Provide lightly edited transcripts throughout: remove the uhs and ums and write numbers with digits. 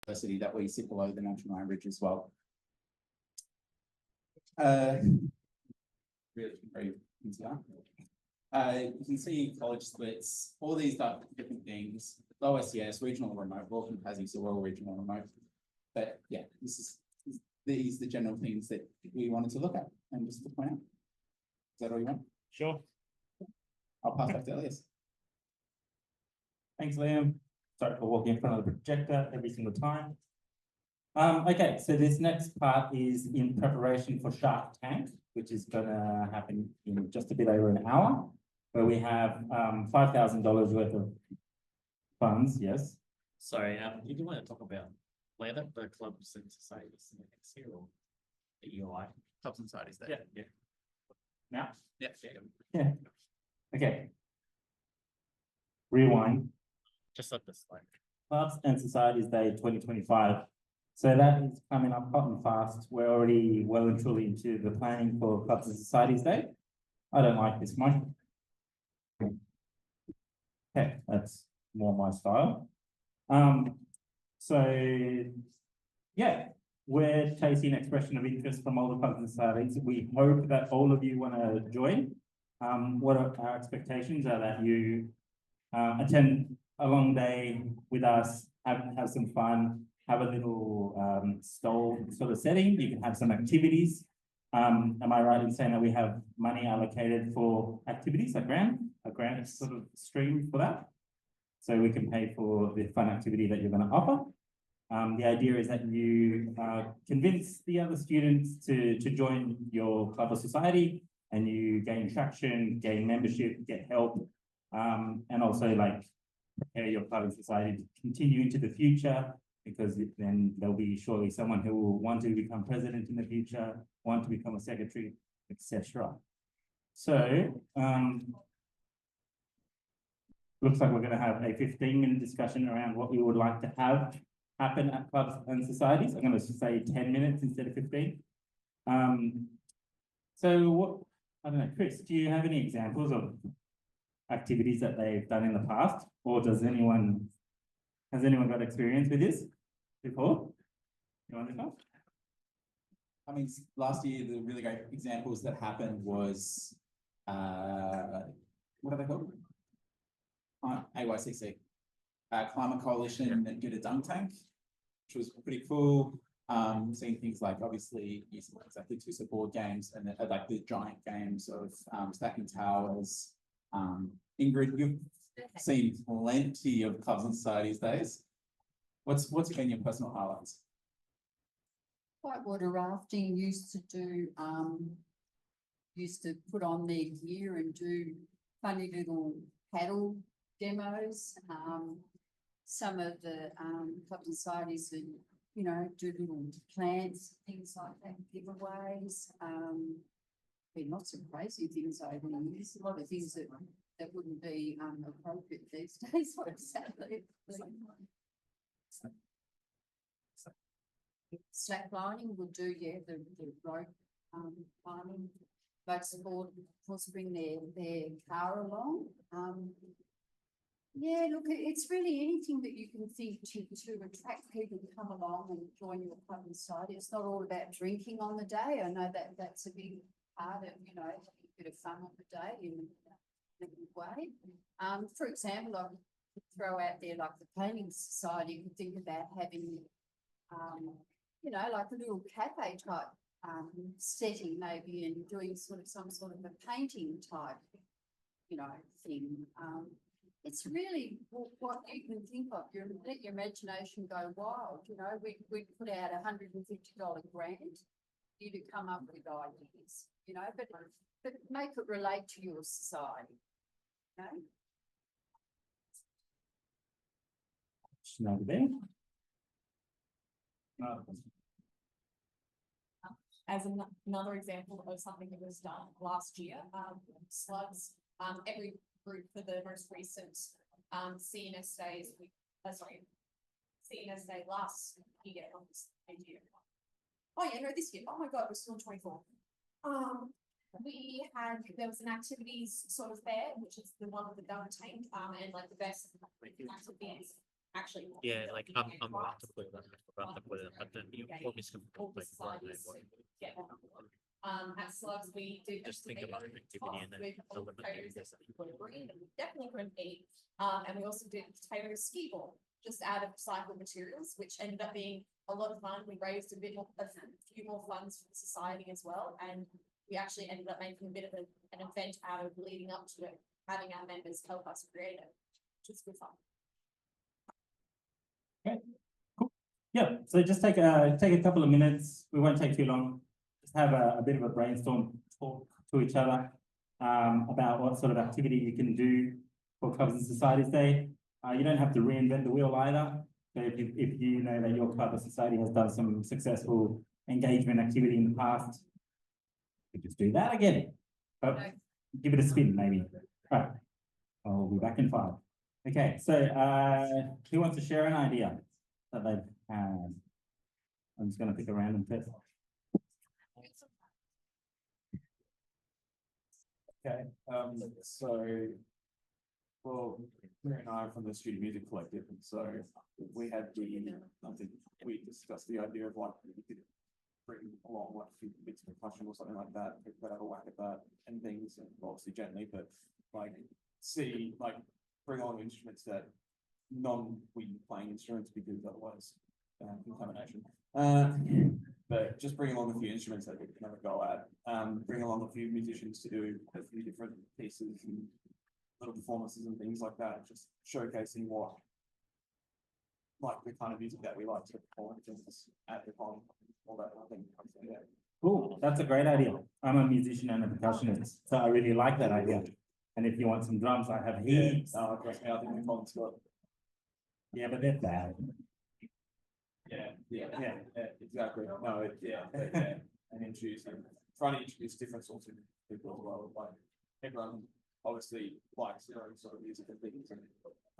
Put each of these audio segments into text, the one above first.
university that we sit below the national average as well. Really very easier. You can see college splits, all these different things, low SES, regional or remote, all Tassie, so we're all regional or remote. But yeah, these are the general things that we wanted to look at and just to point out. Is that all you want? Sure. I'll pass back to Elias. Thanks, Liam. Sorry for walking in front of the projector every single time. Okay, so this next part is in preparation for Shark Tank, which is going to happen in just a bit over an hour, where we have $5,000 worth of funds. Yes. Sorry, you do want to talk about whether the clubs and societies next year or the EOI Clubs and societies there. Yeah. Yeah. Now. Yeah. Yeah. Okay. Rewind. just like this slide. Clubs and Societies Day 2025. So that is coming up hot and fast. We're already well and truly into the planning for Clubs and Societies Day. I don't like this mic. Okay, that's more my style. So yeah, we're chasing expression of interest from all the clubs and societies. We hope that all of you want to join. What our expectations are that you attend a long day with us, have some fun, have a little stall sort of setting. You can have some activities. Am I right in saying that we have money allocated for activities, a grant sort of stream for that? So we can pay for the fun activity that you're going to offer. The idea is that you convince the other students to join your club or society, and you gain traction, gain membership, get help, and also like prepare your club and society to continue into the future, because then there'll be surely someone who will want to become president in the future, want to become a secretary, etc. So looks like we're going to have a 15-minute discussion around what we would like to have happen at clubs and societies. I'm going to say 10 minutes instead of 15. So what, I don't know, Chris, do you have any examples of activities that they've done in the past, or has anyone got experience with this before? You want to go? I mean, last year, the really great examples that happened was, what are they called? AYCC, Climate Coalition that did a dunk tank, which was pretty cool. Seeing things like, obviously, using exactly TUSA board games and like the giant games of stacking towers. Ingrid, you've seen plenty of clubs and societies days. What's been your personal highlights? Whitewater rafting used to put on their gear and do funny little paddle demos. Some of the clubs and societies that, you know, do little plants, things like that, giveaways. Been lots of crazy things over the years. A lot of things that wouldn't be appropriate these days, sadly. Slacklining would do, yeah, the rope climbing. Motorsport, of course, bring their car along. Yeah, look, it's really anything that you can think to attract people to come along and join your club and society. It's not all about drinking on the day. I know that that's a big part of, you know, having a bit of fun on the day in a good way. For example, I could throw out there like the painting society. You could think about having, you know, like a little cafe type setting maybe, and doing some sort of a painting type, you know, thing. It's really what you can think of. Let your imagination go wild. You know, we put out $150 grant for you to come up with ideas. You know, but make it relate to your society. Okay. Over there. As another example of something that was done last year, slugs, every group for the most recent CNS days, CNS day last year, oh yeah, no, this year, oh my God, we're still 24. There was an activities sort of fair, which is the one with the dunk tank, and like the best activities actually. Yeah, like I'm about to put it, but then you always can All the like right away. societies get one. At Slugs, we did. Just think about an activity and then with all the eliminate photos this. that people agree that we definitely couldn't eat. And we also did potato ski ball, just out of recycled materials, which ended up being a lot of fun. We raised a few more funds for the society as well, and we actually ended up making a bit of an event out of leading up to it, having our members help us create it, which was good fun. Yeah, so just take a couple of minutes. We won't take too long. Just have a bit of a brainstorm, talk to each other about what sort of activity you can do for Clubs and Societies Day. You don't have to reinvent the wheel either. So if you know that your club or society has done some successful engagement activity in the past, you just do that again. But give it a spin, maybe. All right. I'll be back in 5. Okay, so who wants to share an idea that they've had? I'm just going to pick a random person. Okay, so, well, Mary and I are from the Student Music Collective, and so we had I think we discussed the idea of like, we could bring along like a few bits of percussion or something like that, we could have a whack at that and things, and obviously gently, but like, bring along instruments that non-we playing instruments, because otherwise, contamination. But just bring along a few instruments that we can have a go at. Bring along a few musicians to do a few different pieces and little performances and things like that. Just showcasing what, like the kind of music that we like to perform at the con, all that kind of thing. Yeah. Cool, that's a great idea. I'm a musician and a percussionist, so I really like that idea. And if you want some drums, I have heaps. Trust me, I think we've got. Yeah, but they're bad. Yeah, exactly. No, and trying to introduce different sorts of people as well. Like everyone obviously likes their own sort of music and things, and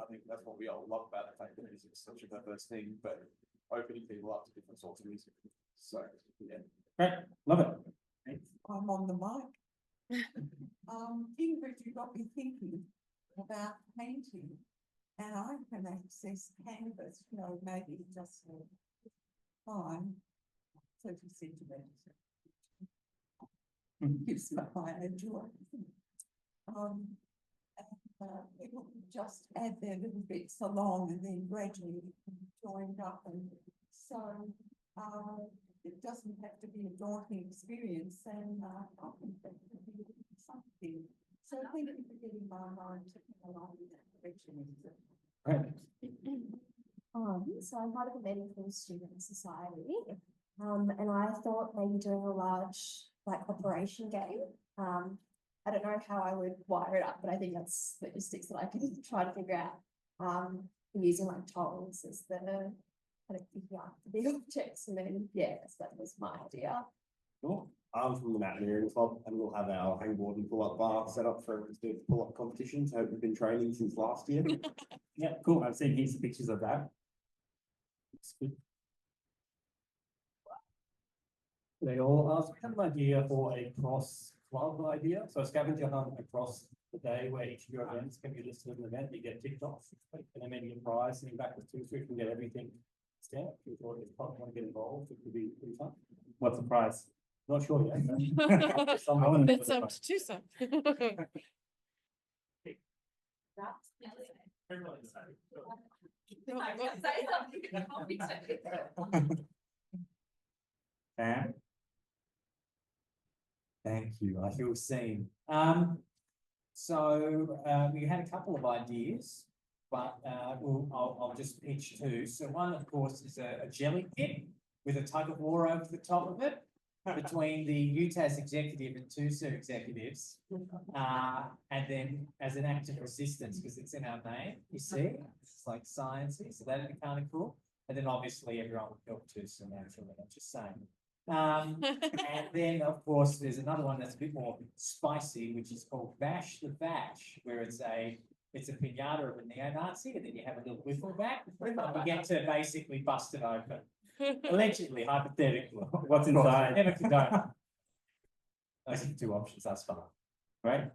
I think that's what we all love about the fact that music is such a diverse thing, but opening people up to different sorts of music. So yeah, Great, love it. I'm on the mic. Ingrid, you got me thinking about painting, and I can access canvas, maybe just fine, 30 centimeters. Gives my a joy. People just add their little bits along and then gradually joined up, and so it doesn't have to be a daunting experience, and I think that could be something. So thank you for getting my mind ticking along in that direction. So I'm part of the Medical Student Society, and I thought maybe doing a large operation game. I don't know how I would wire it up, but I think that's logistics that I can try to figure out. Using tolls as the kind of picking up the objects, and then so that was my idea. Cool. I'm from the Mountaineering Club, and we'll have our hangboard and pull-up bar set up for the pull-up competitions. So we've been training since last year. Yeah, cool. I've seen heaps of pictures of that. It's good. They all have an idea for a cross club idea. So a scavenger hunt across the day where each of your events can be listed as an event, you get ticked off, and then maybe a prize sitting back with 2 so you can get everything stamped. If you probably want to get involved, it could be pretty fun. What's the prize? Not sure yet. That's up to TUSA. Sam? Thank you. I feel seen. We had a couple of ideas, but I'll just pitch 2. So one, of course, is a jelly pit with a tug of war over the top of it between the UTAS executive and TUSA executives, and then as an act of resistance, because it's in our name, you see, it's like sciencey, so that'd be kind of cool. And then obviously everyone would help TUSA naturally, I'm just saying. And then, of course, there's another one that's a bit more spicy, which is called Bash the Bash, where it's a pinata of a neo-Nazi, and then you have a little whiffle back. You get to basically bust it open. Allegedly, hypothetically. What's inside? Never condone. Those are 2 options thus far. Right.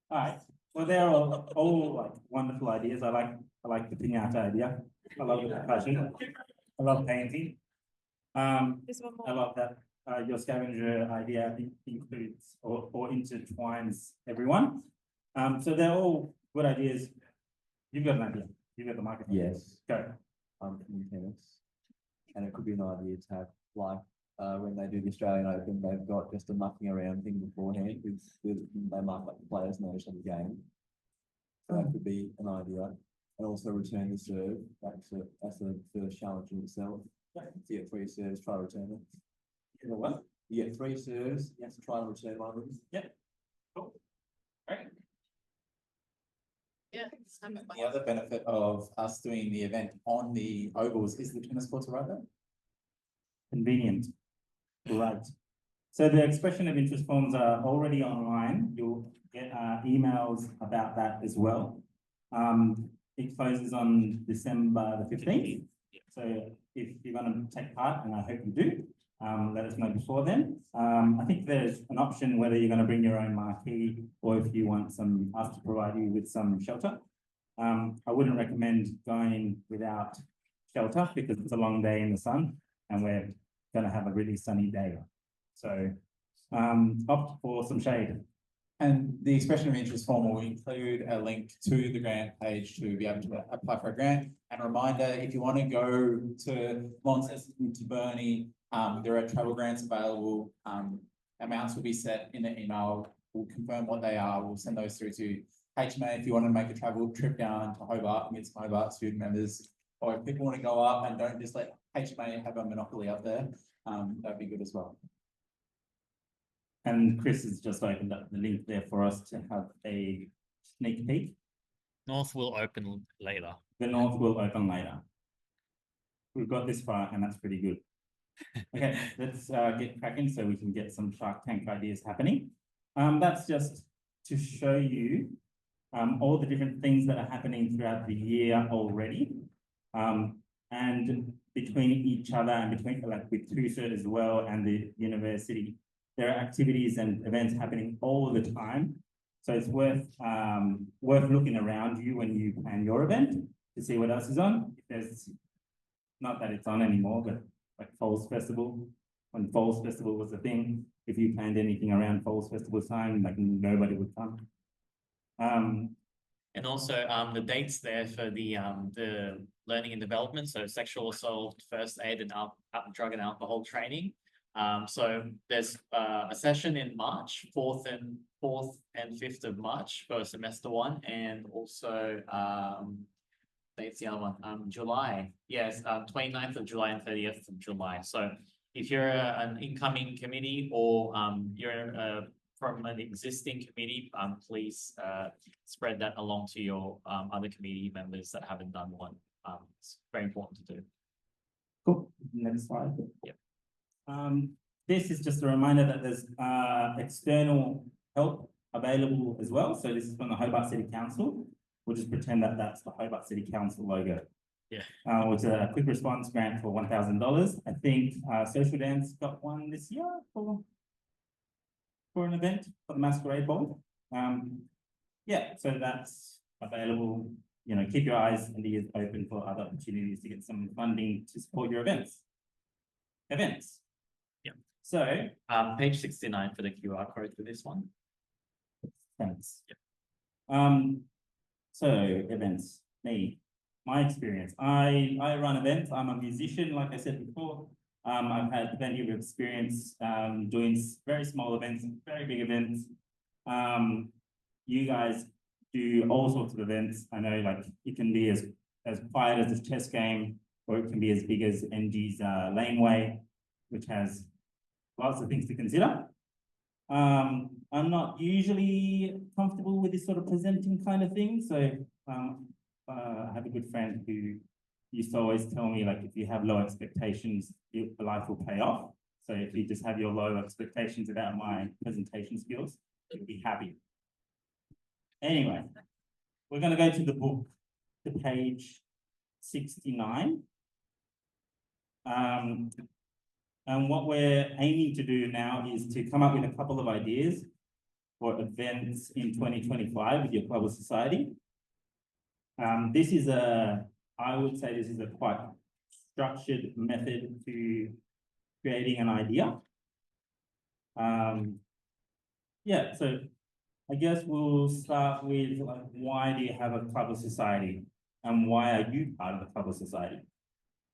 All right. Well, they're all wonderful ideas. I like the pinata idea. I love your passion. I love painting. There's one I love that, your scavenger idea includes or intertwines everyone. So they're all good ideas. You've got an idea, you've got the microphone. Yes, Go. I'm from tennis. And it could be an idea to have, like, when they do the Australian Open, they've got just a mucking around thing beforehand with they mark like the players' notes on the game. So that could be an idea. And also return the serve, that's the first challenge in itself. You get 3 serves, try to return it. You know what? You get 3 serves, you have to try and return one of them. Yep. Cool. Right. Yeah. The other benefit of us doing the event on the ovals is the tennis courts are right there. Convenient. Right. So the expression of interest forms are already online. You'll get emails about that as well. It closes on December the 15th. So if you're going to take part, and I hope you do, let us know before then. I think there's an option whether you're going to bring your own marquee or if you want us to provide you with some shelter. I wouldn't recommend going without shelter because it's a long day in the sun and we're going to have a really sunny day. So opt for some shade. And the expression of interest form will include a link to the grant page to be able to apply for a grant. And a reminder, if you want to go to Launceston, to Burnie, there are travel grants available. Amounts will be set in the email. We'll confirm what they are. We'll send those through to HMA if you want to make a travel trip down to Hobart and get some Hobart student members. Or if people want to go up and don't just let HMA have a monopoly up there, that'd be good as well. And Chris has just opened up the link there for us to have a sneak peek. North will open later. The North will open later. We've got this far and that's pretty good. Okay, let's get cracking so we can get some Shark Tank ideas happening. That's just to show you all the different things that are happening throughout the year already. And between each other and between like with TUSA as well and the university, there are activities and events happening all the time. So it's worth looking around you when you plan your event to see what else is on. If there's, not that it's on anymore, but like Falls Festival, when Falls Festival was a thing, if you planned anything around Falls Festival time, like nobody would come. And also the dates there for the learning and development, so sexual assault, first aid and drug and alcohol training. So there's a session in March, 4th and 5th of March for semester 1, and also date's the other one, July. Yes, 29th of July and 30th of July. So if you're an incoming committee or you're from an existing committee, please spread that along to your other committee members that haven't done one. It's very important to do. Cool. Next slide. Yep. This is just a reminder that there's external help available as well. So this is from the Hobart City Council. We'll just pretend that that's the Hobart City Council logo. Yeah. It's a quick response grant for $1,000. I think Social Dance got one this year for an event for the Masquerade Ball. Yeah, so that's available. You know, keep your eyes and ears open for other opportunities to get some funding to support your events. Yeah. So page 69 for the QR code for this one. thanks. Yeah. So events, my experience. I run events. I'm a musician, like I said before. I've had plenty of experience doing very small events and very big events. You guys do all sorts of events. I know, like, it can be as quiet as a chess game, or it can be as big as NG's laneway, which has lots of things to consider. I'm not usually comfortable with this sort of presenting kind of thing. So I have a good friend who used to always tell me, like, if you have low expectations, the life will pay off. So if you just have your low expectations about my presentation skills, you'll be happy. Anyway, we're going to go to the book, to page 69. And what we're aiming to do now is to come up with a couple of ideas for events in 2025 with your global society. This is a I would say this is a quite structured method to creating an idea. Yeah, so I guess we'll start with like, why do you have a club or society? And why are you part of a club or society?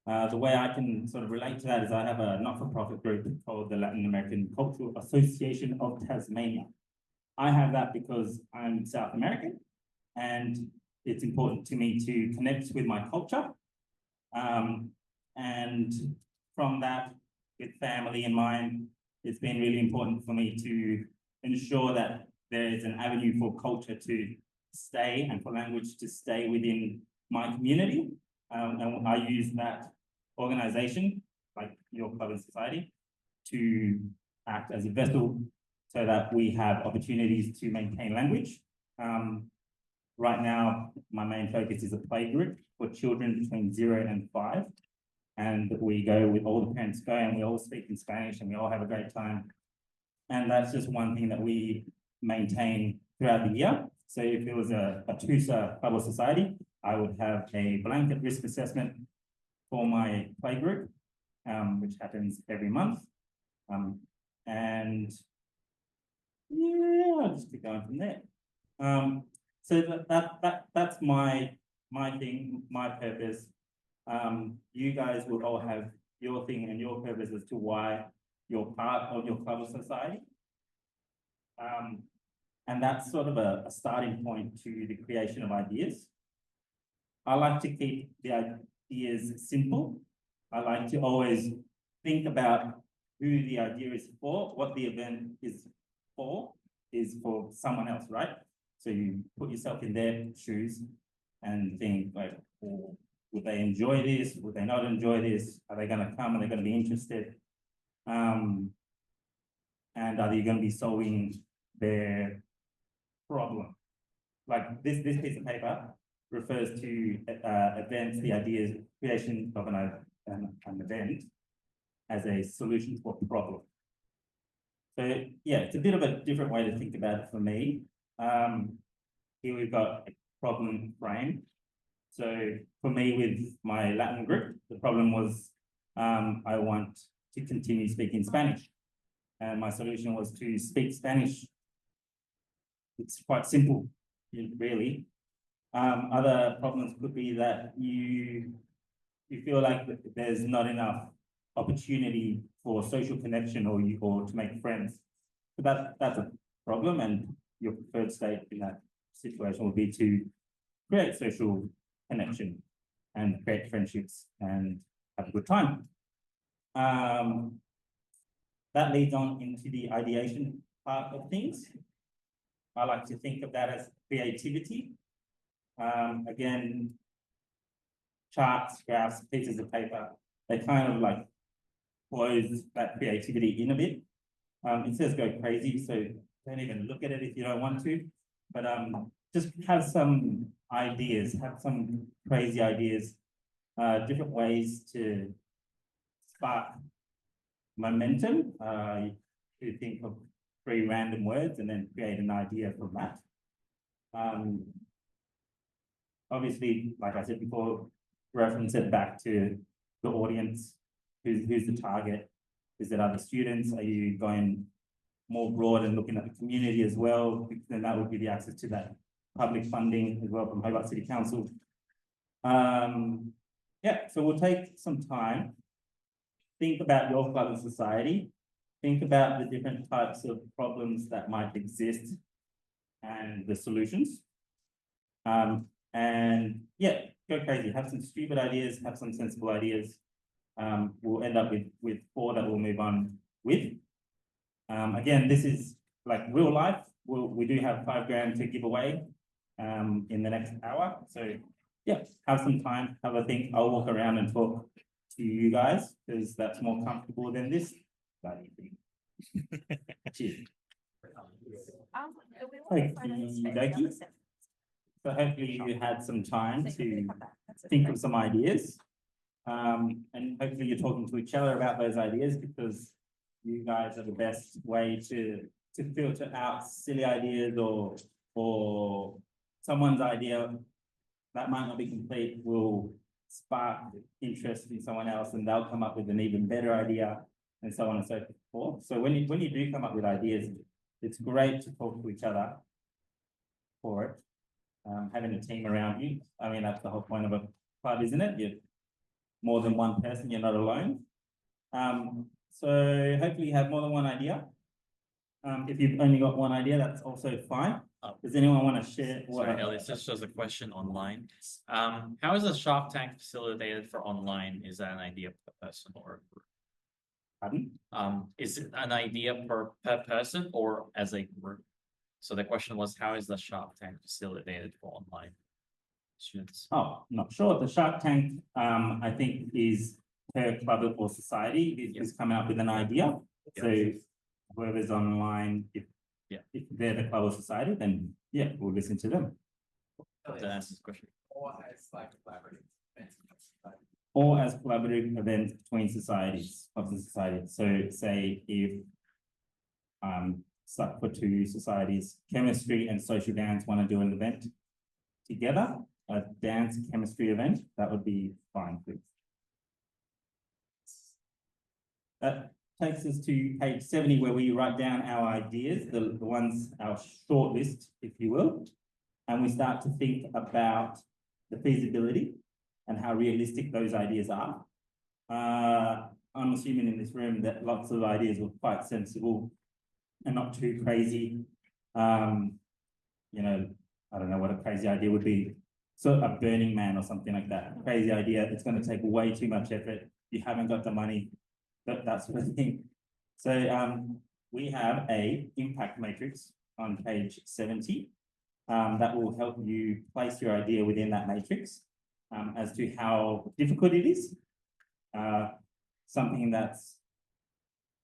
The way I can sort of relate to that is I have a not-for-profit group called the Latin American Cultural Association of Tasmania. I have that because I'm South American and it's important to me to connect with my culture. And from that, with family in mind, it's been really important for me to ensure that there is an avenue for culture to stay and for language to stay within my community. And I use that organization, like your club and society, to act as a vessel so that we have opportunities to maintain language. Right now, my main focus is a play group for children between 0 and 5. And we go with all the parents go and we all speak in Spanish and we all have a great time. And that's just one thing that we maintain throughout the year. So if it was a TUSA club or society, I would have a blanket risk assessment for my play group, which happens every month. And yeah, I'll just keep going from there. So that's my thing, my purpose. You guys will all have your thing and your purpose as to why you're part of your club or society. And that's sort of a starting point to the creation of ideas. I like to keep the ideas simple. I like to always think about who the idea is for, what the event is for someone else, right? So you put yourself in their shoes and think like, oh, would they enjoy this? Would they not enjoy this? Are they going to come? Are they going to be interested? And are they going to be solving their problem? Like this piece of paper refers to events, the ideas, creation of an event as a solution to a problem. So yeah, it's a bit of a different way to think about it for me. Here we've got a problem frame. So for me with my Latin group, the problem was I want to continue speaking Spanish. And my solution was to speak Spanish. It's quite simple, really. Other problems could be that you feel like there's not enough opportunity for social connection or to make friends. So that's a problem, and your preferred state in that situation would be to create social connection and create friendships and have a good time. That leads on into the ideation part of things. I like to think of that as creativity. Again, charts, graphs, pieces of paper, they kind of like close that creativity in a bit. It says go crazy, so don't even look at it if you don't want to, but just have some ideas, have some crazy ideas, different ways to spark momentum. You think of 3 random words and then create an idea from that. Obviously, like I said before, reference it back to the audience. Who's the target? Is it other students? Are you going more broad and looking at the community as well? Then that would be the access to that public funding as well from Hobart City Council. Yeah, so we'll take some time, think about your club and society, think about the different types of problems that might exist and the solutions. And yeah, go crazy, have some stupid ideas, have some sensible ideas. We'll end up with 4 that we'll move on with. Again, this is like real life. We do have $5,000 to give away in the next hour. So yeah, have some time, have a think. I'll walk around and talk to you guys because that's more comfortable than this. Cheers. Okey-dokey. So hopefully you had some time to think of some ideas. And hopefully you're talking to each other about those ideas because you guys are the best way to filter out silly ideas or someone's idea that might not be complete will spark interest in someone else and they'll come up with an even better idea and so on and so forth. So when you do come up with ideas, it's great to talk to each other for it. Having a team around you. I mean, that's the whole point of a club, isn't it? You're more than one person, you're not alone. So hopefully you have more than one idea. If you've only got one idea, that's also fine. Does anyone want to share? Sorry, Ellis, this was a question online. How is a Shark Tank facilitated for online? Is that an idea per person or? Pardon? Is it an idea per person or as a group? So the question was, how is the Shark Tank facilitated for online students? Oh, not sure. The Shark Tank, I think, is per club or society is coming up with an idea. So whoever's online, if they're the club or society, then yeah, we'll listen to them. That answers the question. Or as like collaborative events. Or as collaborative events between societies, clubs and societies. So say if stuck for two societies, chemistry and social dance want to do an event together, a dance chemistry event, that would be fine, please. That takes us to page 70 where we write down our ideas, the ones, our short list, if you will, and we start to think about the feasibility and how realistic those ideas are. I'm assuming in this room that lots of ideas were quite sensible and not too crazy. You know, I don't know what a crazy idea would be. So a Burning Man or something like that. Crazy idea. It's going to take way too much effort. You haven't got the money, that sort of thing. So we have a impact matrix on page 70 that will help you place your idea within that matrix as to how difficult it is. Something that's,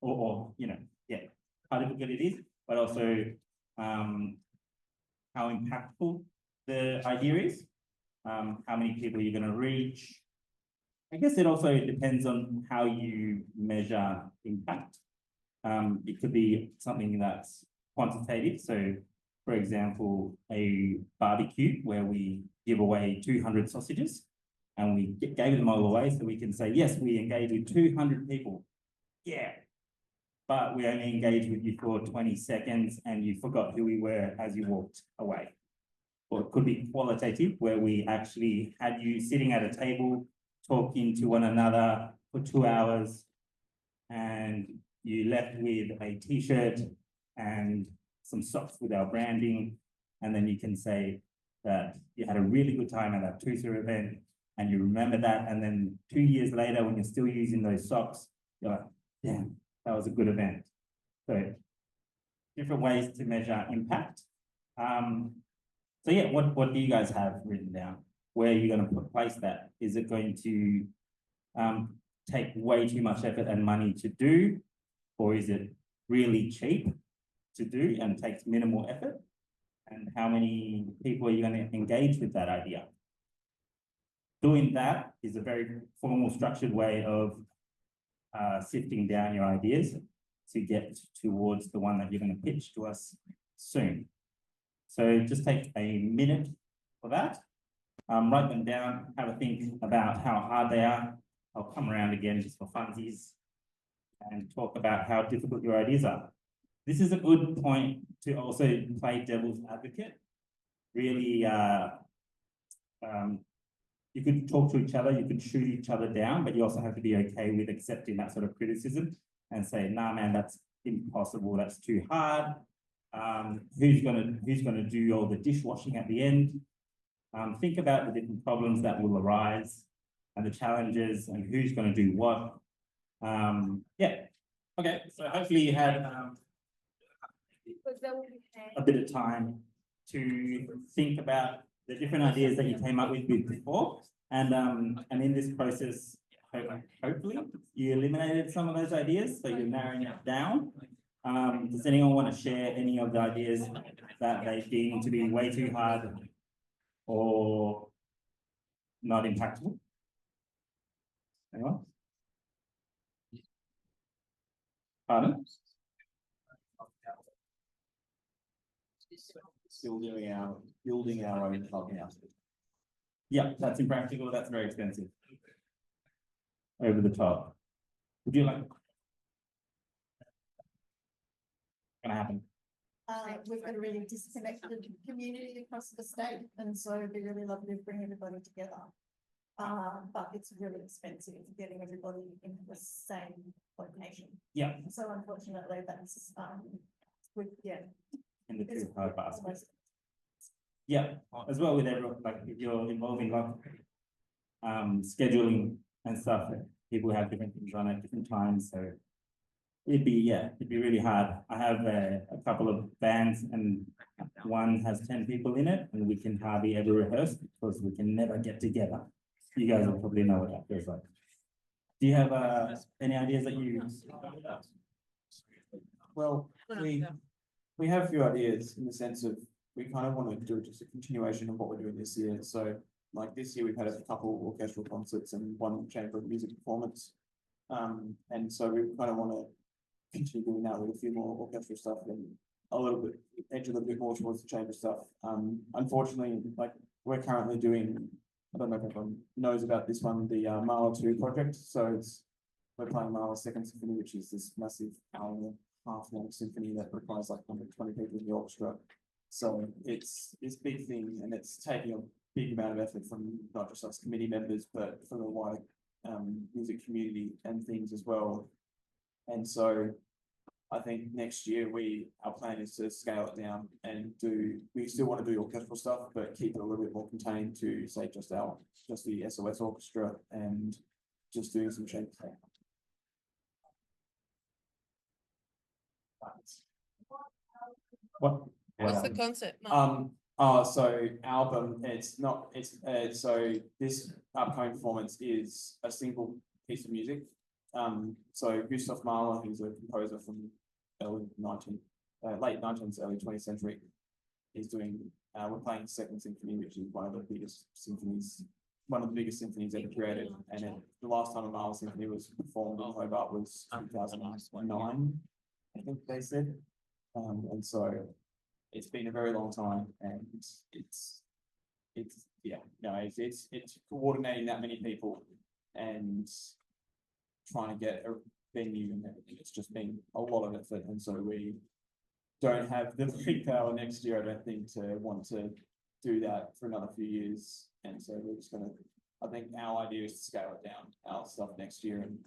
or you know, yeah, how difficult it is, but also how impactful the idea is, how many people you're going to reach. I guess it also depends on how you measure impact. It could be something that's quantitative. So, for example, a barbecue where we give away 200 sausages and we gave them all away so we can say, yes, we engaged with 200 people. Yeah. But we only engaged with you for 20 seconds and you forgot who we were as you walked away. Or it could be qualitative, where we actually had you sitting at a table, talking to one another for 2 hours, and you left with a t-shirt and some socks with our branding. And then you can say that you had a really good time at that TUSA event and you remember that. And then 2 years later, when you're still using those socks, you're like, yeah, that was a good event. So different ways to measure impact. So yeah, what do you guys have written down? Where are you going to place that? Is it going to take way too much effort and money to do? Or is it really cheap to do and takes minimal effort? And how many people are you going to engage with that idea? Doing that is a very formal, structured way of sifting down your ideas to get towards the one that you're going to pitch to us soon. So just take a minute for that. Write them down, have a think about how hard they are. I'll come around again just for funsies and talk about how difficult your ideas are. This is a good point to also play devil's advocate. Really, you could talk to each other, you could shoot each other down, but you also have to be okay with accepting that sort of criticism and say, nah, man, that's impossible, that's too hard. Who's gonna do all the dishwashing at the end? Think about the different problems that will arise and the challenges and who's going to do what. Yeah. Okay. So hopefully you had a bit of time to think about the different ideas that you came up with before, and in this process, hopefully you eliminated some of those ideas, so you're narrowing it down. Does anyone want to share any of the ideas that they deem to be way too hard or not impactful? Anyone? Pardon? Building our own clubhouse. Yeah, that's impractical. That's very expensive. over the top. Would you like? Gonna happen. We've got a really disconnected community across the state, and so it'd be really lovely to bring everybody together. But it's really expensive getting everybody into the same location. Yeah. So unfortunately, that's, In the it's- two hard baskets. Yeah, as well with everyone, like if you're involving like scheduling and stuff, people have different things on at different times, so it'd be really hard. I have a couple of bands and one has 10 people in it and we can hardly ever rehearse because we can never get together. You guys will probably know what that feels like. Do you have any ideas that you? Well, we have a few ideas in the sense of we kind of want to do just a continuation of what we're doing this year. So like this year, we've had a couple orchestral concerts and one chamber music performance. And so we kind of want to continue doing that with a few more orchestral stuff and a little bit, edge a little bit more towards the chamber stuff. Unfortunately, like we're currently doing, I don't know if everyone knows about this one, the Mahler 2 project. So we're playing Mahler's Second Symphony, which is this massive hour-and-a-half-long symphony that requires like 120 people in the orchestra. So it's this big thing, and it's taking a big amount of effort from not just us committee members, but from the wider music community and things as well. And so I think next year our plan is to scale it down and we still want to do orchestral stuff, but keep it a little bit more contained to say just the SOS orchestra and just doing some chamber stuff. What's the concept? So album, so this upcoming performance is a single piece of music. So Gustav Mahler, who's a composer from late 19th, early 20th century, is doing, we're playing Second Symphony, which is one of the biggest symphonies ever created. And the last time a Mahler symphony was performed in Hobart was 2009, I think they said. And so it's been a very long time, and it's coordinating that many people and trying to get a venue and everything. It's just been a lot of effort, and so we don't have the free power next year, I don't think, to want to do that for another few years. And so we're just I think our idea is to scale it down, our stuff next year, and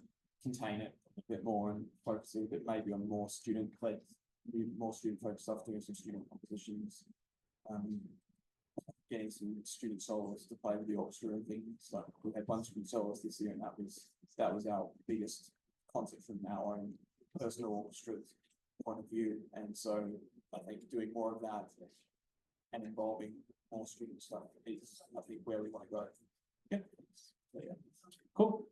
contain it a bit more and focus a bit maybe on more student-focused stuff, doing some student compositions, getting some student soloists to play with the orchestra and things. Like we had one student soloist this year, and that was our biggest concert from our own personal orchestra's point of view. And so I think doing more of that and involving more student stuff is, I think, where we want to go. Yep. So, yeah. Cool.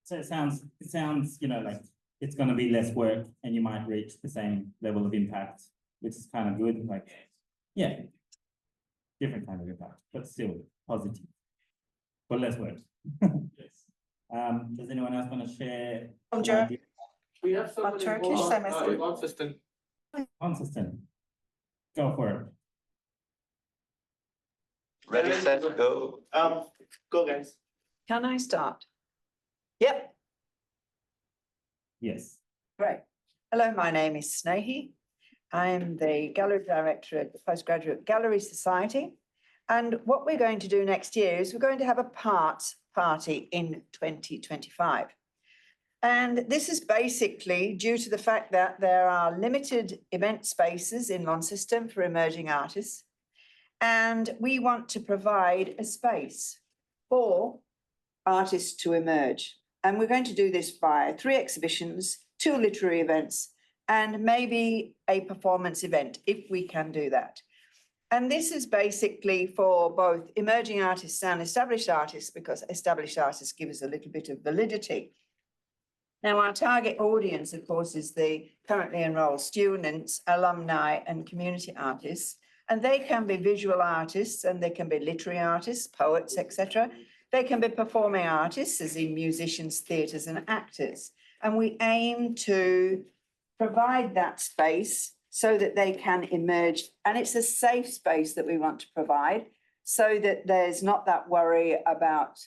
So it sounds, like it's going to be less work and you might reach the same level of impact, which is kind of good. Like, yeah, different kind of impact, but still positive, but less work. Does anyone else want to share? We have someone Consistent. Go for it. Ready, set, go. Go guys. Can I start? Yep. Yes. Great. Hello, my name is Snehi. I am the gallery director at the Postgraduate Gallery Society. And what we're going to do next year is we're going to have a party in 2025. And this is basically due to the fact that there are limited event spaces in Launceston for emerging artists. And we want to provide a space for artists to emerge. And we're going to do this by 3 exhibitions, 2 literary events, and maybe a performance event, if we can do that. And this is basically for both emerging artists and established artists, because established artists give us a little bit of validity. Now, our target audience, of course, is the currently enrolled students, alumni, and community artists. And they can be visual artists, and they can be literary artists, poets, etc. They can be performing artists, as in musicians, theatres, and actors. And we aim to provide that space so that they can emerge. And it's a safe space that we want to provide so that there's not that worry about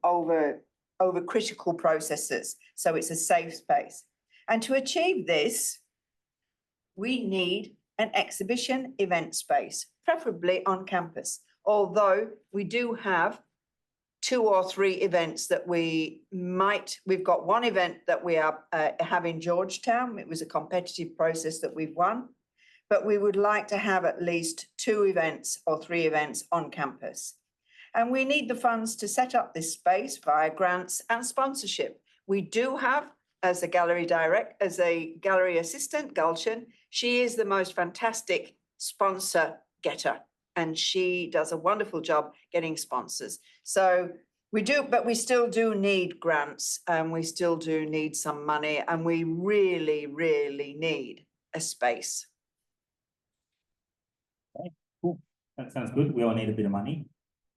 over over critical processes. So it's a safe space. And to achieve this, we need an exhibition event space, preferably on campus. Although we do have 2 or 3 events that we've got one event that we are have in Georgetown. It was a competitive process that we've won, but we would like to have at least 2 events or 3 events on campus. And we need the funds to set up this space via grants and sponsorship. We do have, as a gallery assistant, Gulshan, she is the most fantastic sponsor getter, and she does a wonderful job getting sponsors. So we do, but we still do need grants, and we still do need some money, and we really, really need a space. Cool. That sounds good. We all need a bit of money.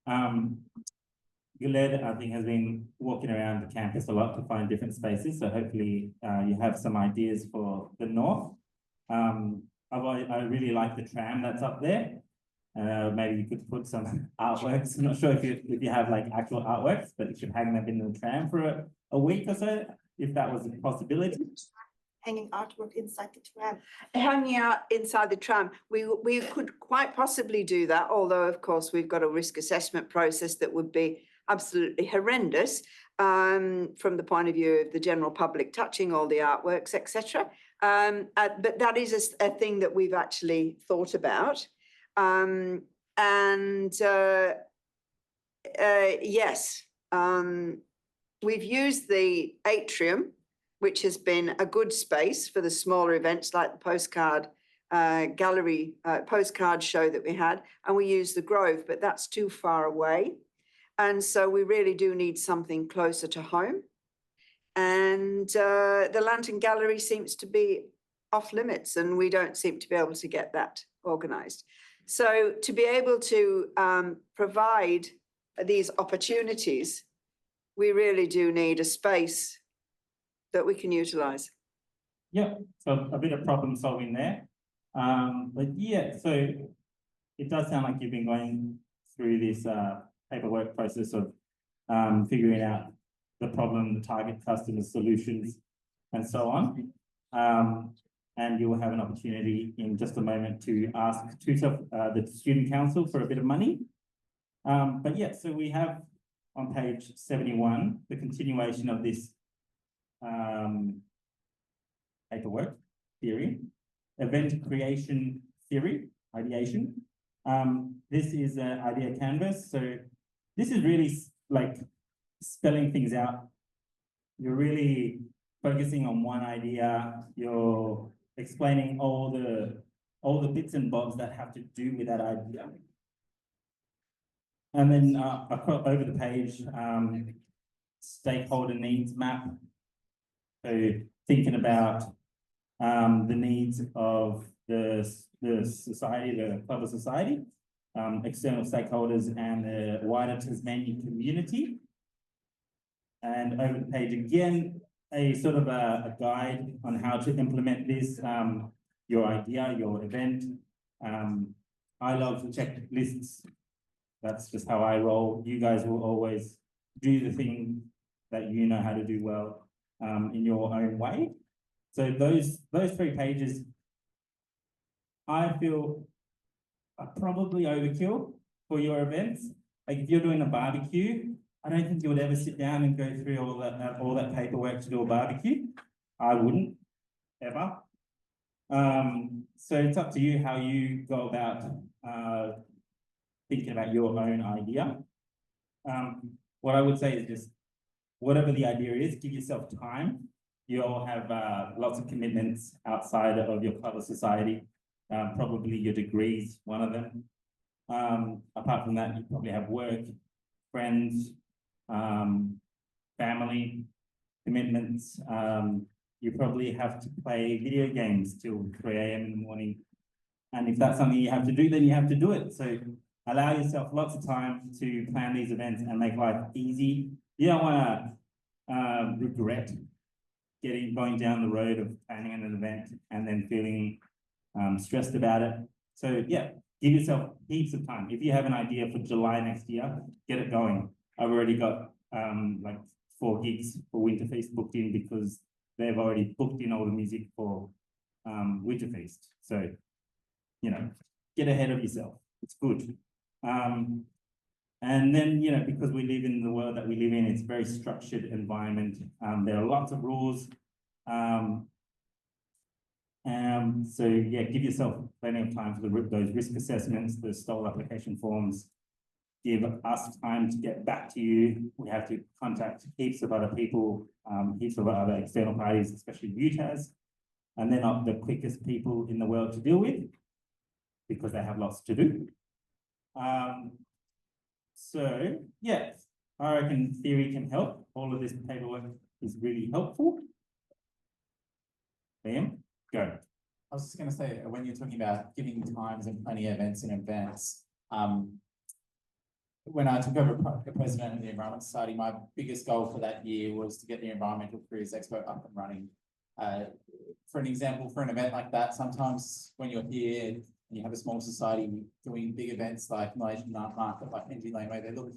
Guled, I think, has been walking around the campus a lot to find different spaces. So hopefully you have some ideas for the north. I really like the tram that's up there. Maybe you could put some artworks. I'm not sure if you have like actual artworks, but you should hang them in the tram for a week or so, if that was a possibility. Hanging artwork inside the tram. Hanging out inside the tram. We could quite possibly do that, although of course we've got a risk assessment process that would be absolutely horrendous from the point of view of the general public touching all the artworks, etc. But that is a thing that we've actually thought about. Yes, we've used the atrium, which has been a good space for the smaller events like the postcard gallery postcard show that we had, and we used the Grove, but that's too far away. And so we really do need something closer to home. And the Lantern Gallery seems to be off limits, and we don't seem to be able to get that organised. So to be able to provide these opportunities, we really do need a space that we can utilise. Yeah, so a bit of problem solving there. But yeah, so it does sound like you've been going through this paperwork process of figuring out the problem, the target customer solutions, and so on. And you will have an opportunity in just a moment to ask TUSA, the Student Council, for a bit of money. But yeah, so we have on page 71 the continuation of this paperwork theory, event creation theory, ideation. This is an idea canvas. So this is really like spelling things out. You're really focusing on one idea. You're explaining all the bits and bobs that have to do with that idea. And then across over the page, stakeholder needs map. So thinking about the needs of the society, the club society, external stakeholders, and the wider Tasmanian community. And over the page again, a sort of a guide on how to implement this, your idea, your event. I love checklists. That's just how I roll. You guys will always do the thing that you know how to do well in your own way. So those 3 pages, I feel, are probably overkill for your events. Like if you're doing a barbecue, I don't think you would ever sit down and go through all that paperwork to do a barbecue. I wouldn't, ever. So it's up to you how you go about thinking about your own idea. What I would say is just, whatever the idea is, give yourself time. You all have lots of commitments outside of your club or society, probably your degrees, one of them. Apart from that, you probably have work, friends, family commitments. You probably have to play video games till 3 AM in the morning. And if that's something you have to do, then you have to do it. So allow yourself lots of time to plan these events and make life easy. You don't want to regret going down the road of planning an event and then feeling stressed about it. So yeah, give yourself heaps of time. If you have an idea for July next year, get it going. I've already got like 4 gigs for Winter Feast booked in because they've already booked in all the music for Winter Feast. So, you know, get ahead of yourself. It's good. And then, you know, because we live in the world that we live in, it's a very structured environment. There are lots of rules. So yeah, give yourself plenty of time for those risk assessments, the stall application forms. Give us time to get back to you. We have to contact heaps of other people, heaps of other external parties, especially UTAS. And they're not the quickest people in the world to deal with because they have lots to do. So yeah, I reckon theory can help. All of this paperwork is really helpful. Liam, go. I was just gonna say, when you're talking about giving times and plenty of events in advance, when I took over the president of the Environment Society, my biggest goal for that year was to get the Environmental Careers Expo up and running. For an example, for an event like that, sometimes when you're here and you have a small society doing big events like Malaysian Night Market, like NG Laneway, they look,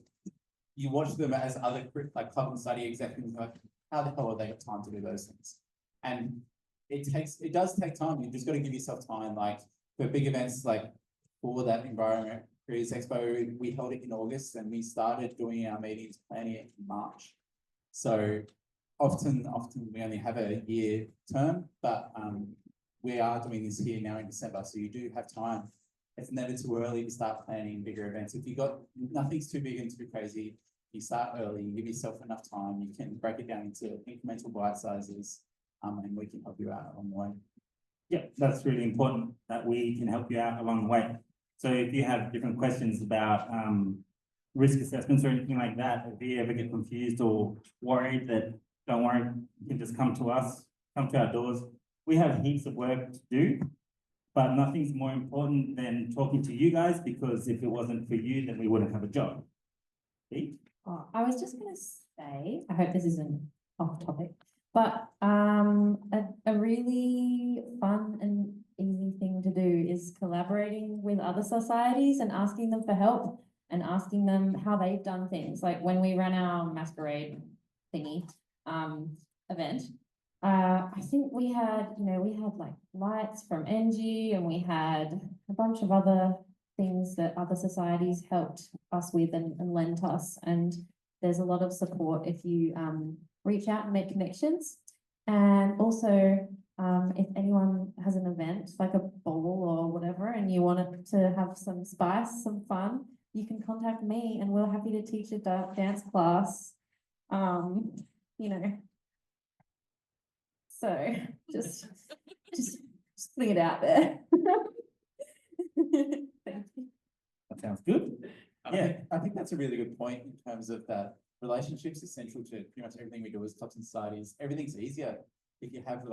you watch them as other like club and study executives, like, how the hell have they got time to do those things? And it does take time. You just got to give yourself time. Like for big events, like for that Environment Careers Expo, we held it in August and we started doing our meetings planning it in March. So often we only have a year term, but we are doing this here now in December, so you do have time. It's never too early to start planning bigger events. If you got nothing's too big and too crazy, you start early, you give yourself enough time, you can break it down into incremental bite sizes, and we can help you out along the way. Yeah, that's really important that we can help you out along the way. So if you have different questions about risk assessments or anything like that, if you ever get confused or worried, that don't worry, you can just come to us, come to our doors. We have heaps of work to do, but nothing's more important than talking to you guys, because if it wasn't for you, then we wouldn't have a job. See? Oh, I was just going to say, I hope this isn't off topic, but a really fun and easy thing to do is collaborating with other societies and asking them for help and asking them how they've done things. Like when we ran our masquerade thingy event, I think we had like lights from NG, and we had a bunch of other things that other societies helped us with and lent us. And there's a lot of support if you reach out and make connections. And also, if anyone has an event like a ball or whatever, and you want it to have some spice, some fun, you can contact me and we're happy to teach a dance class. You know, so just fling it out there. Thank you. That sounds good. Yeah, I think that's a really good point in terms of that relationships is central to pretty much everything we do as clubs and societies. Everything's easier if you have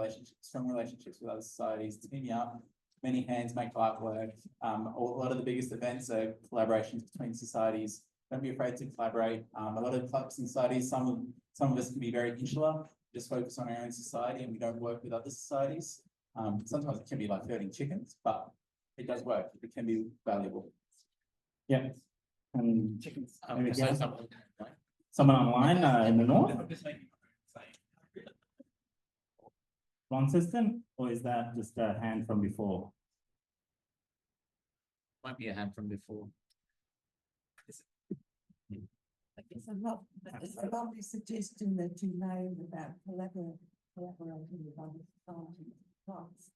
strong relationships with other societies. Teaming up, many hands make light work. A lot of the biggest events are collaborations between societies. Don't be afraid to collaborate. A lot of clubs and societies, some of us can be very insular, just focus on our own society, and we don't work with other societies. Sometimes it can be like herding chickens, but it does work. It can be valuable. Yeah. And Chickens. Someone online in the north? Wrong system, or is that just a hand from before? Might be a hand from before. It's a lovely suggestion that you made about collaborating with other societies.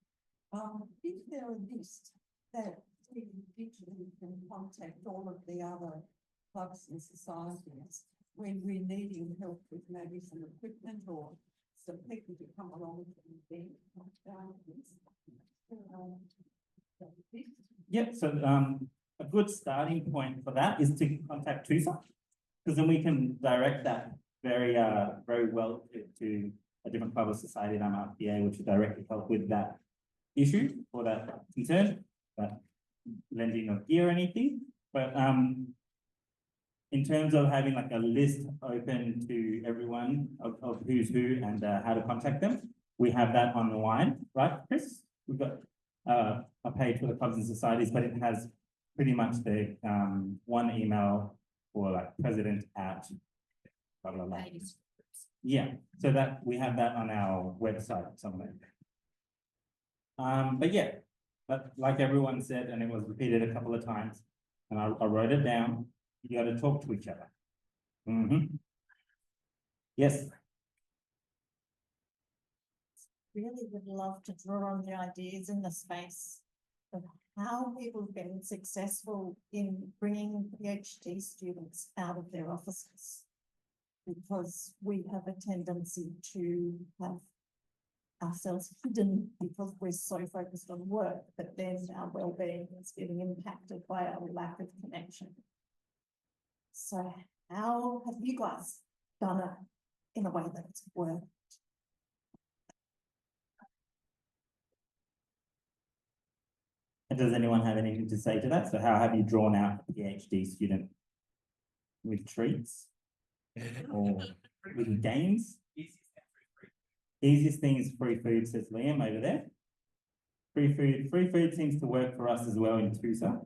Is there a list that individually can contact all of the other clubs and societies when we're needing help with maybe some equipment or some people to come along to the event? Yep, so a good starting point for that is to contact TUSA, because then we can direct that very well to a different club or society that might be able to directly help with that issue or that concern, that lending of gear or anything. But in terms of having like a list open to everyone of who's who and how to contact them, we have that online, right, Chris? We've got a page for the clubs and societies, but it has pretty much the one email for like president at blah, blah, blah. Yeah, so that, we have that on our website somewhere. But yeah, but like everyone said, and it was repeated a couple of times, and I wrote it down, you gotta talk to each other. Yes, Really would love to draw on the ideas in the space of how people have been successful in bringing PhD students out of their offices. Because we have a tendency to have ourselves hidden because we're so focused on work, but then our well-being is getting impacted by our lack of connection. So how have you guys done it in a way that it's worked? and does anyone have anything to say to that? So how have you drawn out a PhD student? With treats? Or with games? Easiest thing is free food, says Liam over there. Free food seems to work for us as well in TUSA.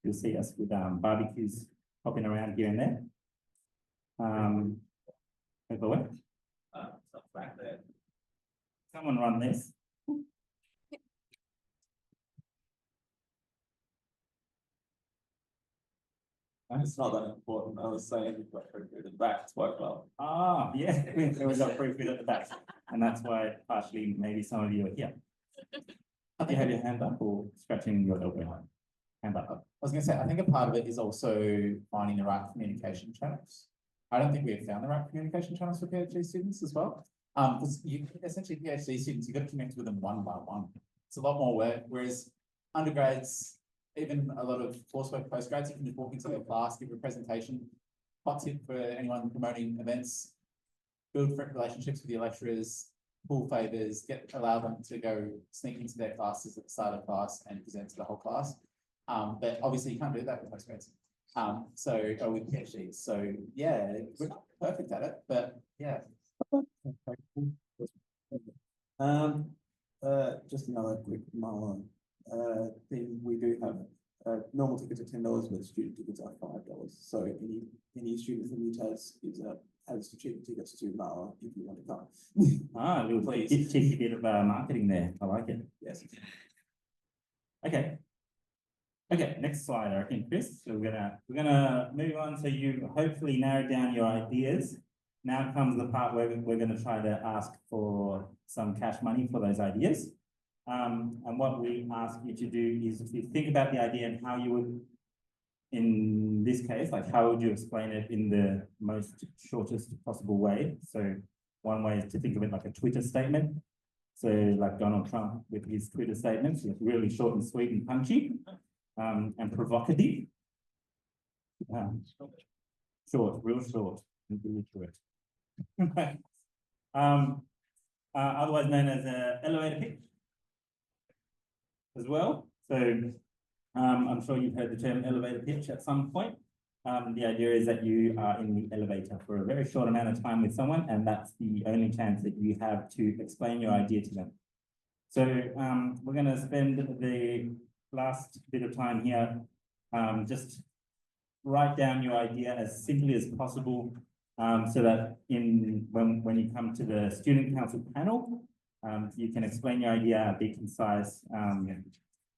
You'll see us with barbecues popping around here and there. Over where? Back there. Someone run this. It's not that important. I was saying you've got free food at the back, it's worked well. Ah, yeah, there was got free food at the back, and that's why partially maybe some of you are here. You have your hand up or scratching your elbow? Hand up. I was gonna say, I think a part of it is also finding the right communication channels. I don't think we have found the right communication channels for PhD students as well. Because you essentially PhD students, you've got to connect with them one by one. It's a lot more work, whereas undergrads, even a lot of coursework postgrads, you can just walk into their class, give a presentation. Hot tip for anyone promoting events, build relationships with your lecturers, pull favors, allow them to go sneak into their classes at the start of class and present to the whole class. But obviously you can't do that with postgrads. Or with PhDs. So yeah, we're not perfect at it, but yeah. Just another quick thing, we do have normal tickets are $10, but student tickets are $5. So any student from UTAS has cheap tickets to Mala if you want to come. Ah, a little cheeky bit of marketing there. I like it. Yes. Okay. Okay, next slide, I reckon, Chris. So we're gonna move on. So you hopefully narrowed down your ideas. Now comes the part where we're gonna try to ask for some cash money for those ideas. And what we ask you to do is to think about the idea and how you would, in this case, like how would you explain it in the most shortest possible way? So one way is to think of it like a Twitter statement. So like Donald Trump with his Twitter statements, really short and sweet and punchy. And provocative. Short, real short, and illiterate. Otherwise known as an elevator pitch as well. So I'm sure you've heard the term elevator pitch at some point. The idea is that you are in the elevator for a very short amount of time with someone, and that's the only chance that you have to explain your idea to them. So we're going to spend the last bit of time here, just write down your idea as simply as possible, so that when you come to the student council panel, you can explain your idea, be concise,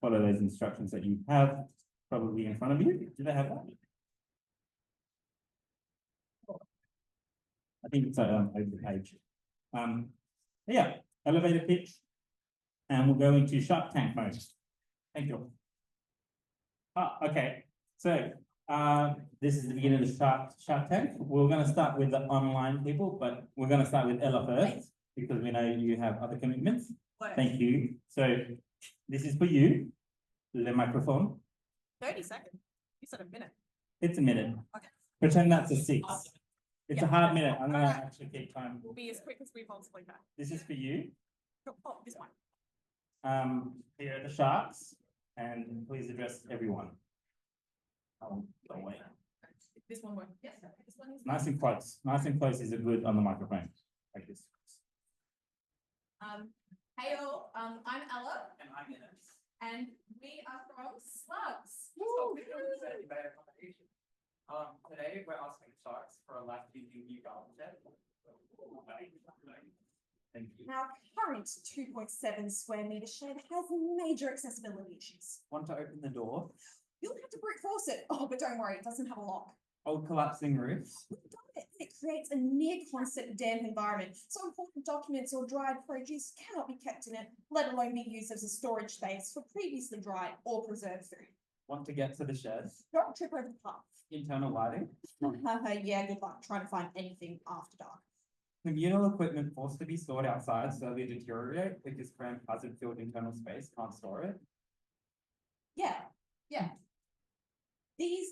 follow those instructions that you have probably in front of you. Do they have that? I think it's over the page. Yeah, elevator pitch, and we'll go into Shark Tank mode. Thank you. Okay. So this is the beginning of the Shark Tank. We're going to start with the online people, but we're going to start with Ella first because we know you have other commitments. Thank you. So this is for you. The microphone. 30 seconds. You said a minute. It's a minute. Okay. Pretend that's a 6. It's a Yeah. hard minute. I'm going to actually keep time. We'll be as quick as we possibly can. This is for you. Oh, this one. Here are the sharks, and please address everyone. Go away. This one works. Yes, this one is. Nice and close. Nice and close is a good on the microphone. Like this. Hey all, I'm Ella. And I'm Dennis. And we are from Slugs. Today we're asking sharks for a life-changing new garden set. Thank you. Our current 2.7 square metre shed has major accessibility issues. Want to open the door? You'll have to brute force it. Oh, but don't worry, it doesn't have a lock. Old collapsing roofs. We've done it. It creates a near constant damp environment, so important documents or dried produce cannot be kept in it, let alone be used as a storage space for previously dried or preserved food. Want to get to the shed? Don't trip over the path. Internal lighting. Yeah, good luck trying to find anything after dark. Communal equipment forced to be stored outside slowly deteriorate because cramped hazard-filled internal space can't store it. Yeah. These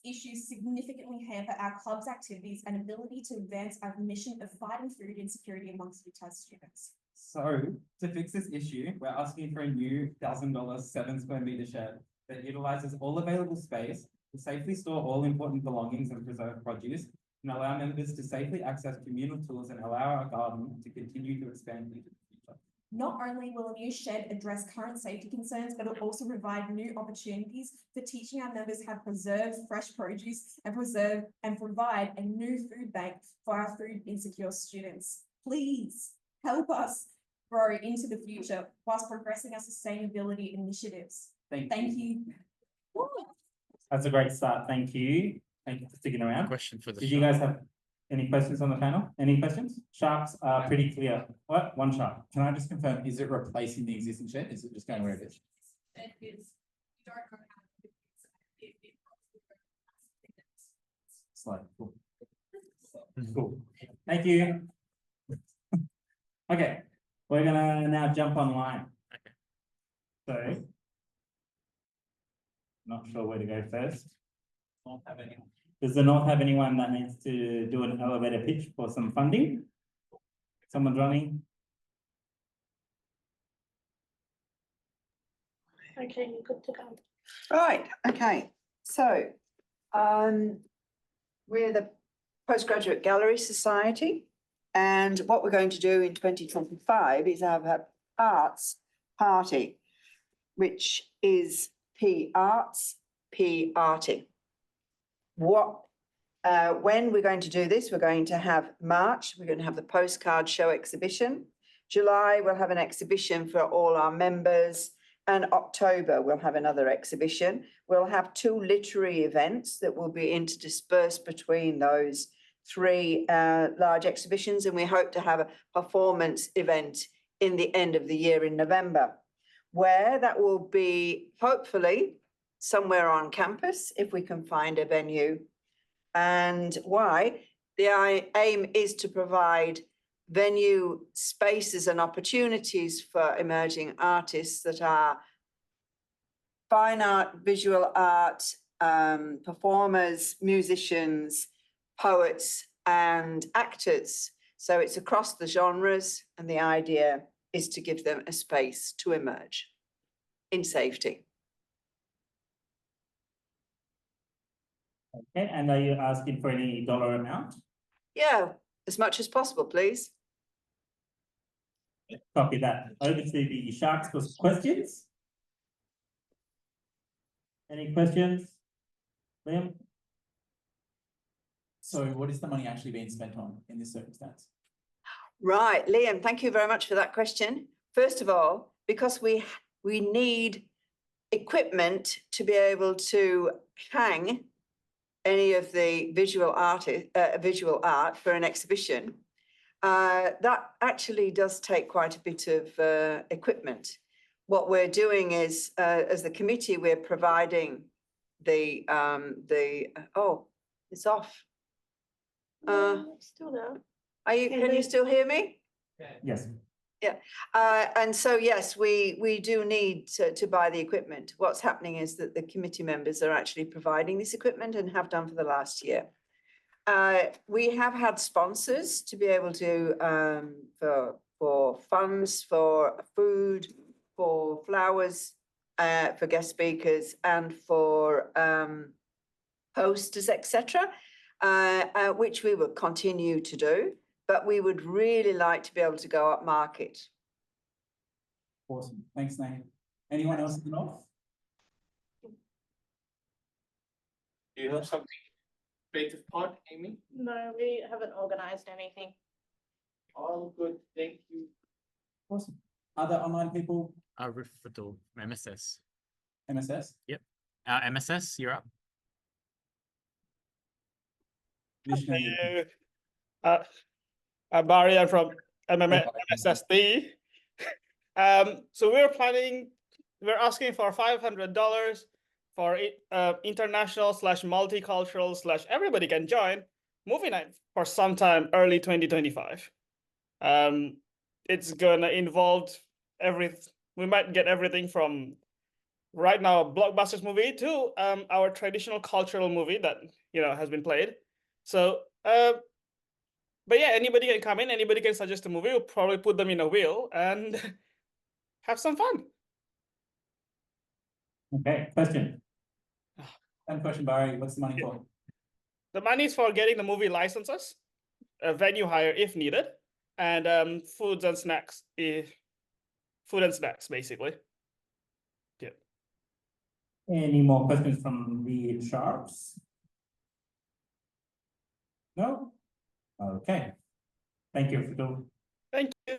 issues significantly hamper our club's activities and ability to advance our mission of fighting food insecurity amongst UTAS students. So to fix this issue, we're asking for a new $1,000 7 square meter shed that utilizes all available space to safely store all important belongings and preserve produce and allow members to safely access communal tools and allow our garden to continue to expand into the future. Not only will a new shed address current safety concerns, but it will also provide new opportunities for teaching our members how to preserve fresh produce and provide a new food bank for our food insecure students. Please help us grow into the future whilst progressing our sustainability initiatives. Thank you. That's a great start. Thank you. Thank you for sticking around. Question for the. Did you guys have any questions on the panel? Any questions? Sharks are pretty clear. What? One shark. Can I just confirm, is it replacing the existing shed? Is it just going where it is? It is, you don't know how to do it. It's like, cool. Cool. Thank you. Okay, we're gonna now jump online. So. Not sure where to go first. Don't have anyone. Does the North have anyone that needs to do an elevator pitch for some funding? Someone running? Okay, good to go. Right, okay, so, we're the Postgraduate Gallery Society. And what we're going to do in 2025 is have an arts party, which is P Arts, P Arting. When we're going to do this, we're going to have March, we're going to have the postcard show exhibition. July, we'll have an exhibition for all our members. And October, we'll have another exhibition. We'll have 2 literary events that will be interdispersed between those 3 large exhibitions. And we hope to have a performance event in the end of the year in November, where that will be hopefully somewhere on campus if we can find a venue. And why? The aim is to provide venue spaces and opportunities for emerging artists that are fine art, visual art, performers, musicians, poets and actors. So it's across the genres, and the idea is to give them a space to emerge in safety. Okay, and are you asking for any dollar amount? Yeah, as much as possible, please. Copy that. Over to the Sharks for questions. Any questions? Liam? So what is the money actually being spent on in this circumstance? Right, Liam, thank you very much for that question. First of all, because we need equipment to be able to hang any of the visual art for an exhibition, that actually does take quite a bit of equipment. What we're doing is, as the committee, we're providing the oh, it's off. Still there. Can you still hear me? Yes. Yeah, and so yes, we do need to buy the equipment. What's happening is that the committee members are actually providing this equipment and have done for the last year. We have had sponsors to be able to for funds, for food, for flowers, for guest speakers, and for posters, etc., which we will continue to do. But we would really like to be able to go up market. Awesome. Thanks, Nate. Anyone else in the North? Do you have something creative part, Amy? No, we haven't organised anything. All good, thank you. Awesome. Other online people, Rifadul, MSS. MSS? MSS, you're up. Vishnu, I'm Barry, I'm from MSSD. So we're asking for $500 for it, international / multicultural / everybody can join movie night for sometime early 2025. It's gonna involve we might get everything from right now a blockbusters movie to our traditional cultural movie that has been played. So but yeah, anybody can come in, anybody can suggest a movie. We'll probably put them in a wheel and have some fun. Okay, question. same question, Barry, what's the money for? The money is for getting the movie licenses, a venue hire if needed, and food and snacks, basically. Yeah. Any more questions from the sharks? No? Okay. Thank you, Fiddle. Thank you.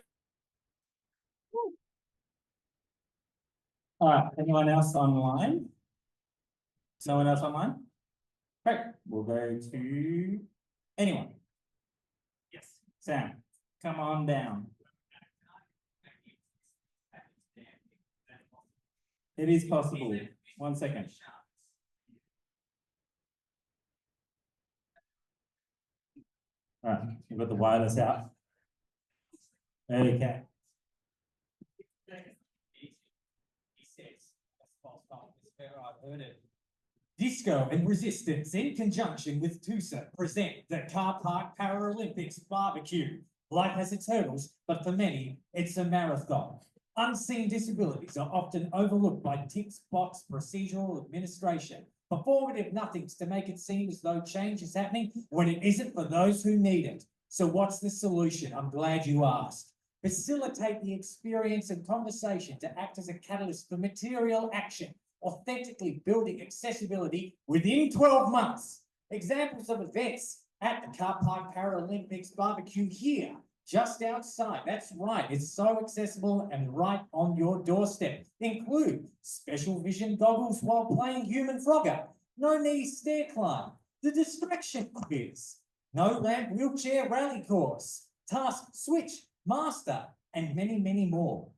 All right, anyone else online? No one else online? Great, we'll go to anyone. Yes, Sam, come on down. It is possible. 1 second. All right, you've got the wireless out. Okay. Disco and Resistance, in conjunction with TUSA, present the Car Park Paralympics Barbecue. Life has its hurdles, but for many, it's a marathon. Unseen disabilities are often overlooked by tick box procedural administration. Performative nothings to make it seem as though change is happening when it isn't for those who need it. So what's the solution? I'm glad you asked. Facilitate the experience and conversation to act as a catalyst for material action, authentically building accessibility within 12 months. Examples of events at the Car Park Paralympics Barbecue here, just outside. That's right, it's so accessible and right on your doorstep. Include special vision goggles while playing Human Frogger, no knee stair climb, the distraction quiz, no ramp wheelchair rally course, task switch, master, and many, many more.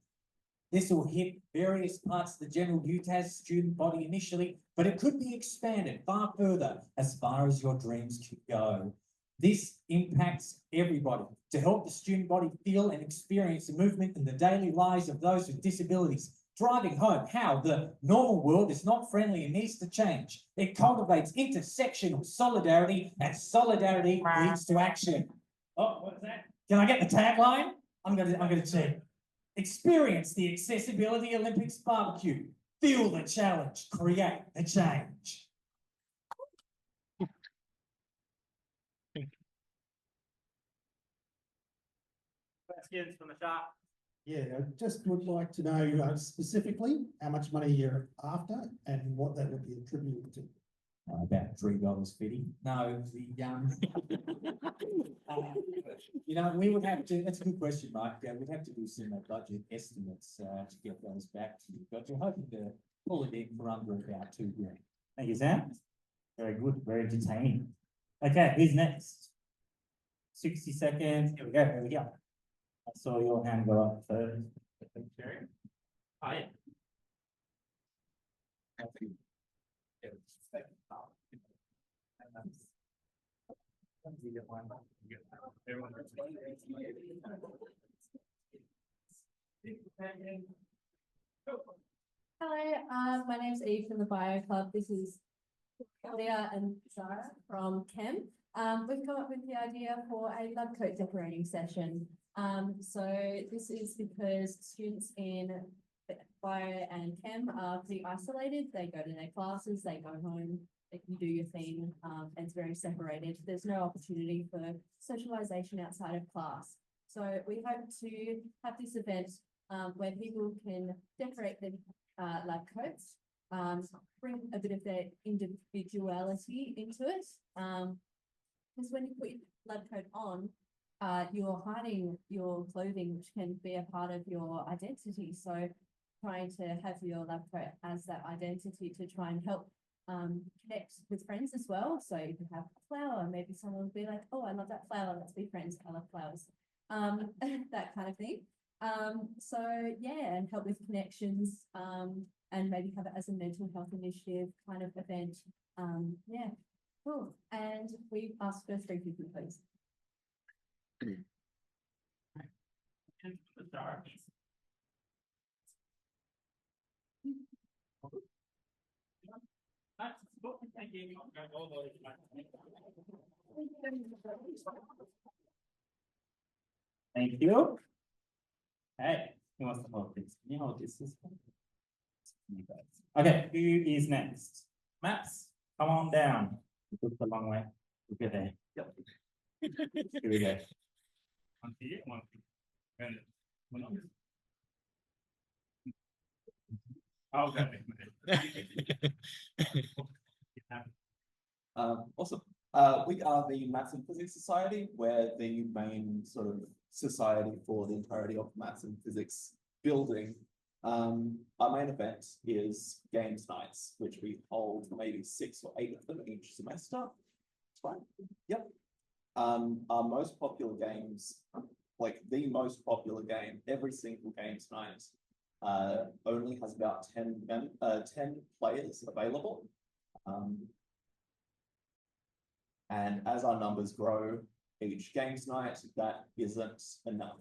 This will hit various parts of the general UTAS student body initially, but it could be expanded far further as far as your dreams can go. This impacts everybody to help the student body feel and experience the movement in the daily lives of those with disabilities, driving home how the normal world is not friendly and needs to change. It cultivates intersectional solidarity, and solidarity leads to action. Oh, what is that? Can I get the tagline? I'm gonna check. Experience the Accessibility Olympics Barbecue. Feel the challenge, create the change. Questions from the shark? Yeah, I just would like to know specifically how much money you're after and what that would be attributed to. About $3.50. No, we would have to, that's a good question, Mike. We'd have to do some budget estimates to get those back to you, but we're hoping to pull it in for under about $2 grand. Thank you, Sam. Very good, very entertaining. Okay, who's next? 60 seconds. Here we go. I saw your hand go up first. Hi. Hi, my name's Eve from the Bio Club. This is Leah and Sarah from Chem. We've come up with the idea for a lab coat decorating session. So this is because students in Bio and Chem are pretty isolated. They go to their classes, they go home, you do your thing, and it's very separated. There's no opportunity for socialization outside of class. So we hope to have this event where people can decorate their lab coats, bring a bit of their individuality into it. Because when you put your lab coat on, you're hiding your clothing, which can be a part of your identity. So trying to have your lab coat as that identity to try and help connect with friends as well. So you can have a flower, maybe someone will be like, oh, I love that flower, let's be friends, I love flowers. That kind of thing. So yeah, and help with connections, and maybe have it as a mental health initiative kind of event. Yeah, cool. And we asked for 3 people, please. Thank you. Hey, who wants to hold this? Can you hold this? You guys. Okay, who is next? Maps, come on down. We took the long way. We'll get there. Yep. Here we go. One for you, one for you. One on. Awesome. We are the Maths and Physics Society. We're the main sort of society for the entirety of Maths and Physics building. Our main event is Games Nights, which we hold maybe 6 or 8 of them each semester. That's right. Yep. Our most popular games, like the most popular game, every single Games Night, only has about 10 players available. And as our numbers grow each Games Night, that isn't enough.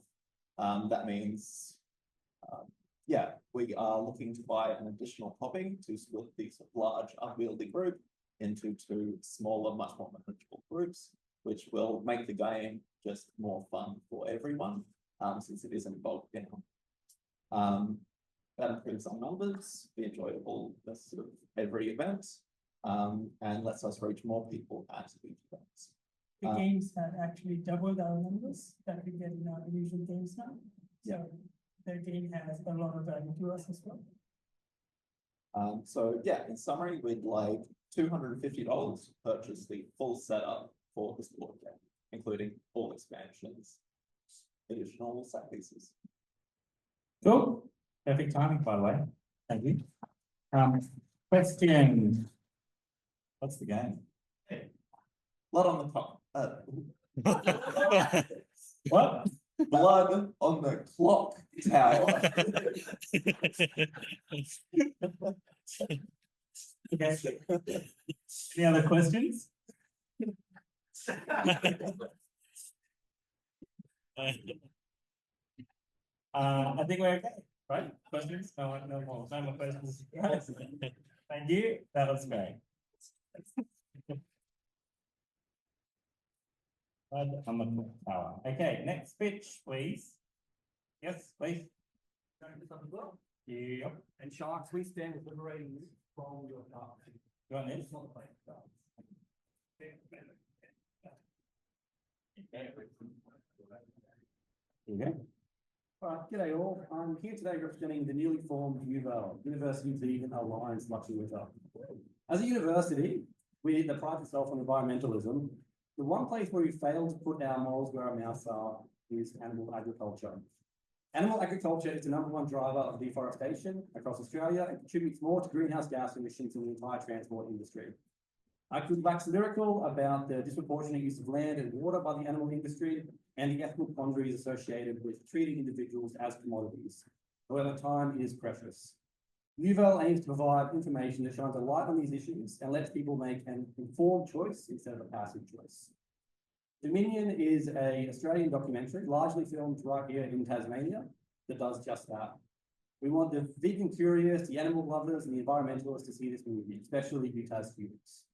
That means, yeah, we are looking to buy an additional copy to split this large unwieldy group into 2 smaller, much more manageable groups, which will make the game just more fun for everyone, since it isn't bogged down. That improves our numbers, be enjoyable for sort of every event, and lets us reach more people at each event. The games have actually doubled our numbers that we get in our usual games now. So the game has a lot of value to us as well. So yeah, in summary, we'd like $250 to purchase the full setup for this board game, including all expansions, additional set pieces. Cool. Perfect timing, by the way. Thank you. Question. What's the game? Blood on the top. What? Blood on the clock tower. Okay. Any other questions? I think we're okay, right? Questions? No more. No more questions. Thank you. That was great. On the tower. Okay, next pitch, please. Yes, please. Yep. And sharks, we stand with liberating you from your dark. You want this? Here you go. All right, g'day all. I'm here today representing the newly formed UVAL, University Vegan Alliance Luxury Winter. As a university, we that prides itself on environmentalism. The one place where we fail to put our morals where our mouths are is animal agriculture. Animal agriculture is the #1 driver of deforestation across Australia and contributes more to greenhouse gas emissions than the entire transport industry. I could wax lyrical about the disproportionate use of land and water by the animal industry and the ethical quandaries associated with treating individuals as commodities. However, time is precious. UVAL aims to provide information that shines a light on these issues and lets people make an informed choice instead of a passive choice. Dominion is an Australian documentary, largely filmed right here in Tasmania, that does just that. We want the vegan curious, the animal lovers, and the environmentalists to see this movie, especially UTAS students.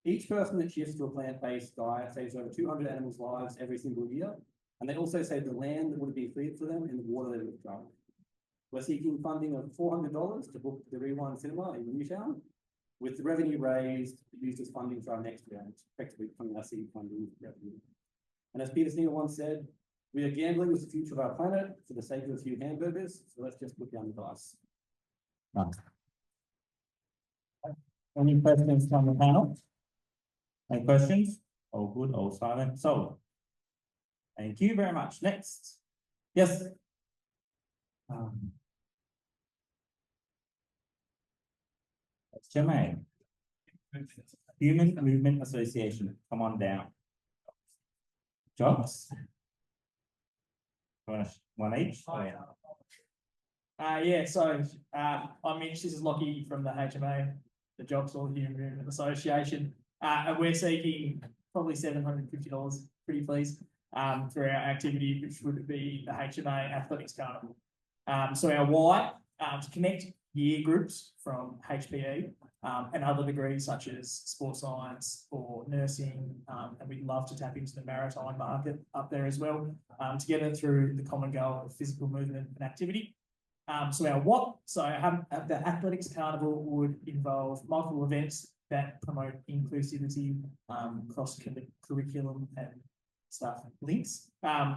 Each person that shifts to a plant-based diet saves over 200 animals' lives every single year, and they also save the land that would have been cleared for them and the water they would have drunk. We're seeking funding of $400 to book the Rewind Cinema in Newtown, with the revenue raised used as funding for our next event, effectively from our seed funding revenue. And as Peter Singer once said, we are gambling with the future of our planet for the sake of a few hamburgers, so let's just put down the dice. Any questions from the panel? Any questions? All good, all silent. So, Thank you very much. Next. Yes. Jermaine. Human Movement Association, come on down. Jobs? One each? Oh, yeah. Yeah, so, I'm Mitch, this is Lockie from the HMA, the Jobs or Human Movement Association. And we're seeking probably $750, pretty please, for our activity, which would be the HMA Athletics Carnival. So our why, to connect year groups from HPE, and other degrees such as sports science or nursing, and we'd love to tap into the maritime market up there as well, together through the common goal of physical movement and activity. So our what? So the Athletics Carnival would involve multiple events that promote inclusivity, cross curriculum and stuff links.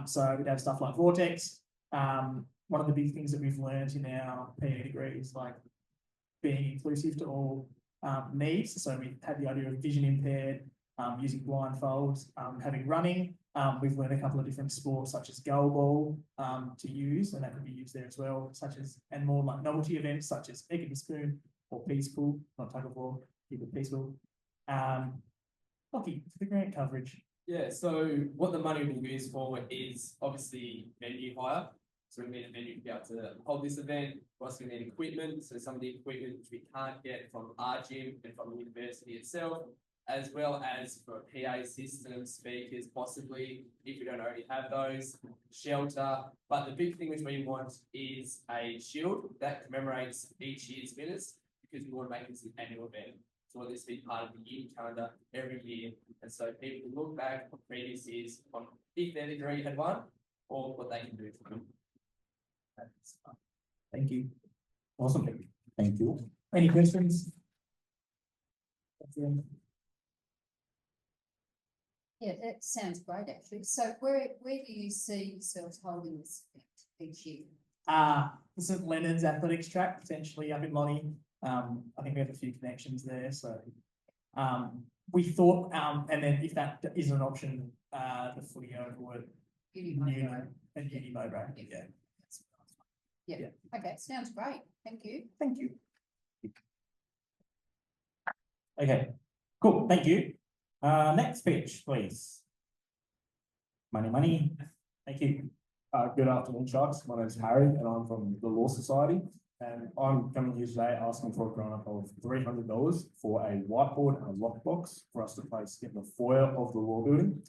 So we'd have stuff like Vortex. One of the big things that we've learned in our PE degree is like being inclusive to all needs. So we had the idea of vision impaired, using blindfolds, having running. We've learned a couple of different sports such as goalball to use, and that could be used there as well, such as, and more like novelty events such as egg and spoon or peaceful, not tug of war, keep it peaceful. Lockie, the grant coverage. Yeah, so what the money will be used for is obviously venue hire. So we need a venue to be able to hold this event. We're also going to need equipment. So some of the equipment which we can't get from our gym and from the university itself, as well as for PA systems, speakers, possibly, if we don't already have those, shelter. But the big thing which we want is a shield that commemorates each year's winners, because we want to make this an annual event. So we want this to be part of the year calendar every year. And so people can look back on previous years on if their degree had won or what they can do for them. Thank you. Awesome. Thank you. Any questions? Yeah, that sounds great, actually. So where do you see yourselves holding this event each year? St Leonard's athletics track, potentially up in Lonnie. I think we have a few connections there. So we thought, and then if that isn't an option, the footy over at Uni Mowbray. Yeah. Yeah. Okay, sounds great. Thank you. Thank you. Okay, cool. Thank you. Next pitch, please. Money. Thank you. Good afternoon, Sharks. My name is Harry and I'm from the Law Society. And I'm coming here today asking for a grant of $300 for a whiteboard and a lockbox for us to place in the foyer of the law building.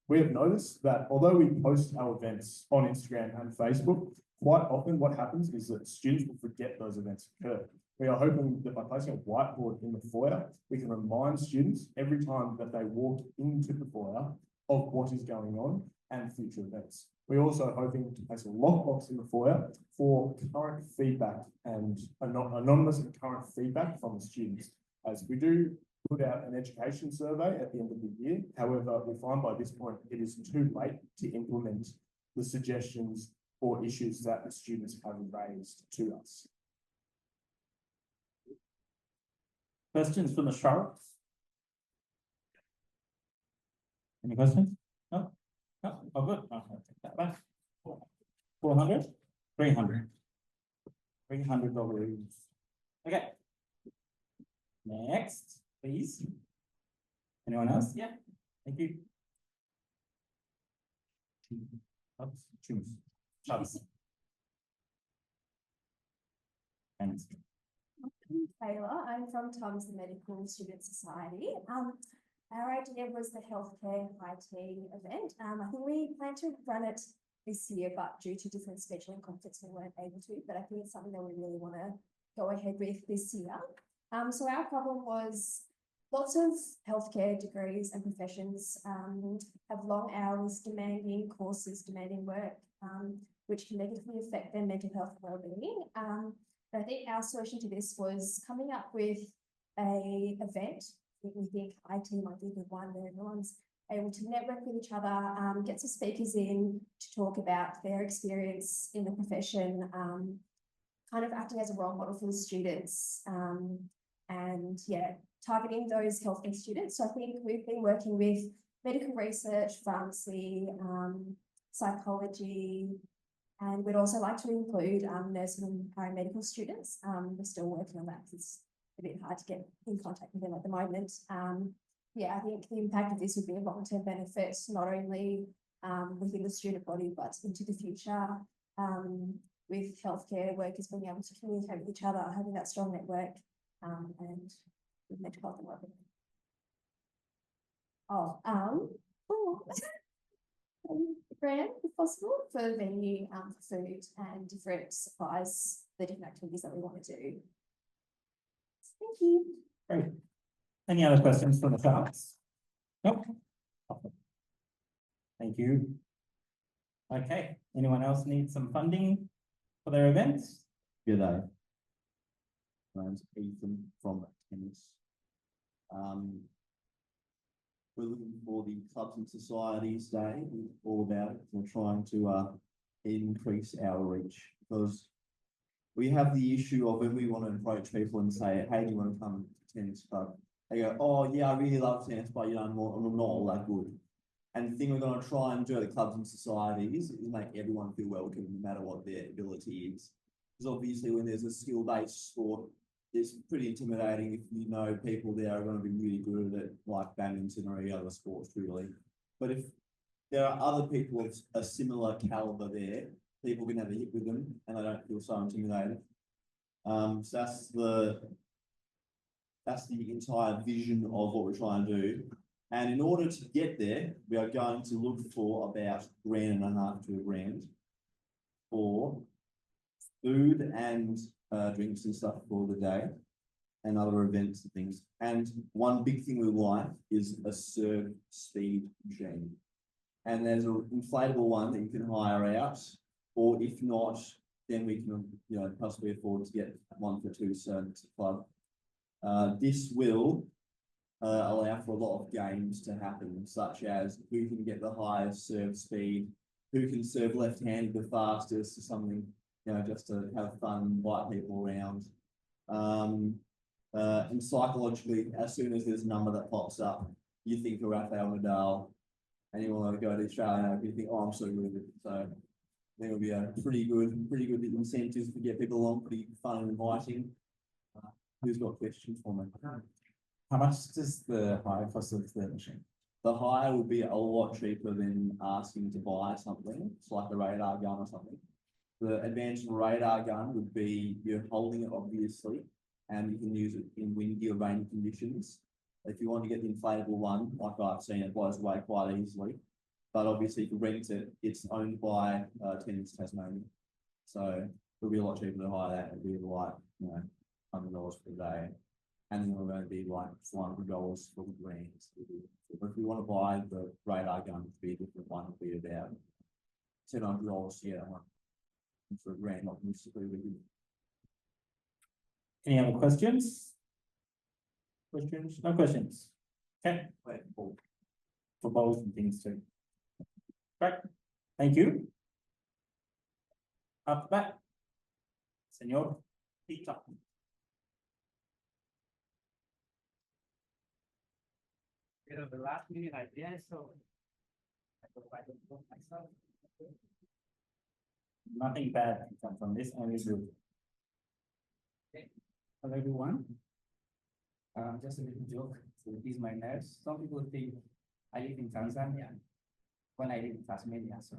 We have noticed that although we post our events on Instagram and Facebook, quite often what happens is that students will forget those events occur. We are hoping that by placing a whiteboard in the foyer, we can remind students every time that they walk into the foyer of what is going on and future events. We're also hoping to place a lockbox in the foyer for current feedback and anonymous and current feedback from the students, as we do put out an education survey at the end of the year. However, we find by this point it is too late to implement the suggestions or issues that the students have raised to us. Questions from the Sharks? Any questions? No? No? Oh, good. I'll take that back. 400? 300. $300. Okay. Next, please. Anyone else? Yeah. Thank you. Choose. Shots. And Taylor, I'm from TUSA Medical Student Society. Our idea was the healthcare IT event. I think we plan to run it this year, but due to different scheduling conflicts, we weren't able to. But I think it's something that we really want to go ahead with this year. So our problem was lots of healthcare degrees and professions have long hours, demanding courses, demanding work, which can negatively affect their mental health and well-being. I think our solution to this was coming up with a event. We think IT might be a good one where everyone's able to network with each other, get some speakers in to talk about their experience in the profession, kind of acting as a role model for the students, and yeah, targeting those healthcare students. So I think we've been working with medical research, pharmacy, psychology. And we'd also like to include nursing and paramedical students. We're still working on that because it's a bit hard to get in contact with them at the moment. Yeah, I think the impact of this would be a long-term benefit, not only within the student body, but into the future, with healthcare workers being able to communicate with each other, having that strong network, and with mental health and wellbeing. Grant, if possible, for venue, food and different supplies, the different activities that we want to do. Thank you. Great. Any other questions from the class? Nope. Thank you. Okay, anyone else need some funding for their events? G'day. My name's Ethan from tennis. We're looking for the clubs and societies day, we're all about it. We're trying to increase our reach because we have the issue of when we want to approach people and say, hey, do you want to come to tennis club? They go, oh yeah, I really love tennis, but you know, I'm not all that good. And the thing we're going to try and do at the clubs and societies is make everyone feel welcome no matter what their ability is. Because obviously when there's a skill-based sport, it's pretty intimidating if you know people there are going to be really good at it, like badminton or any other sports really. But if there are other people of a similar caliber there, people can have a hit with them and they don't feel so intimidated. So that's the entire vision of what we're trying to do. And in order to get there, we are going to look for about $1.5 to $1,000 for food and drinks and stuff for the day and other events and things. And one big thing we like is a serve speed machine. And there's an inflatable one that you can hire out, or if not, then we can, you know, possibly afford to get one for TUSA to club. This will allow for a lot of games to happen, such as who can get the highest serve speed, who can serve left-handed the fastest, or something, you know, just to have fun, invite people around. And psychologically, as soon as there's a number that pops up, you think of Rafael Nadal, and you want to go to Australia, you think, oh, I'm so good at it. So I think it'll be a pretty good incentives to get people along, pretty fun and inviting. Who's got questions for me? How much does the hire cost of the machine? The hire will be a lot cheaper than asking to buy something. It's like a radar gun or something. The advantage of a radar gun would be you're holding it obviously, and you can use it in windy or rainy conditions. If you want to get the inflatable one, like I've seen, it blows away quite easily. But obviously, if you rent it, it's owned by Tennis Tasmania. So it'll be a lot cheaper to hire that. It'll be like, you know, $100 per day. And then we're going to be like $400 for the grants. But if you want to buy the radar gun, it'd be a different one, it'd be about $700 to get one. For a grand, not necessarily. Any other questions? Questions? No questions. Okay. For both and things too. Right. Thank you. Up back. Senor Peter. You know, the last minute idea, so I provide myself. Nothing bad can come from this, only good. Okay. Hello, everyone. Just a little joke to ease my nerves. Some people think I live in Tanzania when I live in Tasmania, so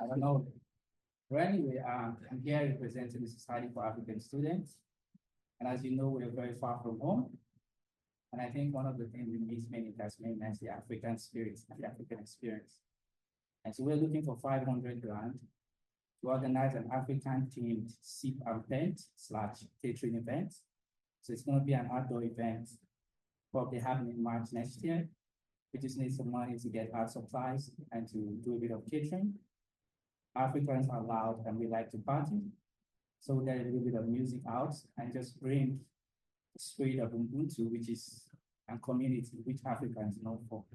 I don't know. But anyway, I'm here representing the Society for African Students. And as you know, we're very far from home. And I think one of the things we miss many Tasmanians is the African spirit, the African experience. And so we're looking for 500 grand to organize an African themed sip and paint / catering event. So it's going to be an outdoor event, probably happening in March next year. We just need some money to get art supplies and to do a bit of catering. Africans are loud and we like to party. So we'll get a little bit of music out and just bring the spirit of Ubuntu, which is a community which Africans know for.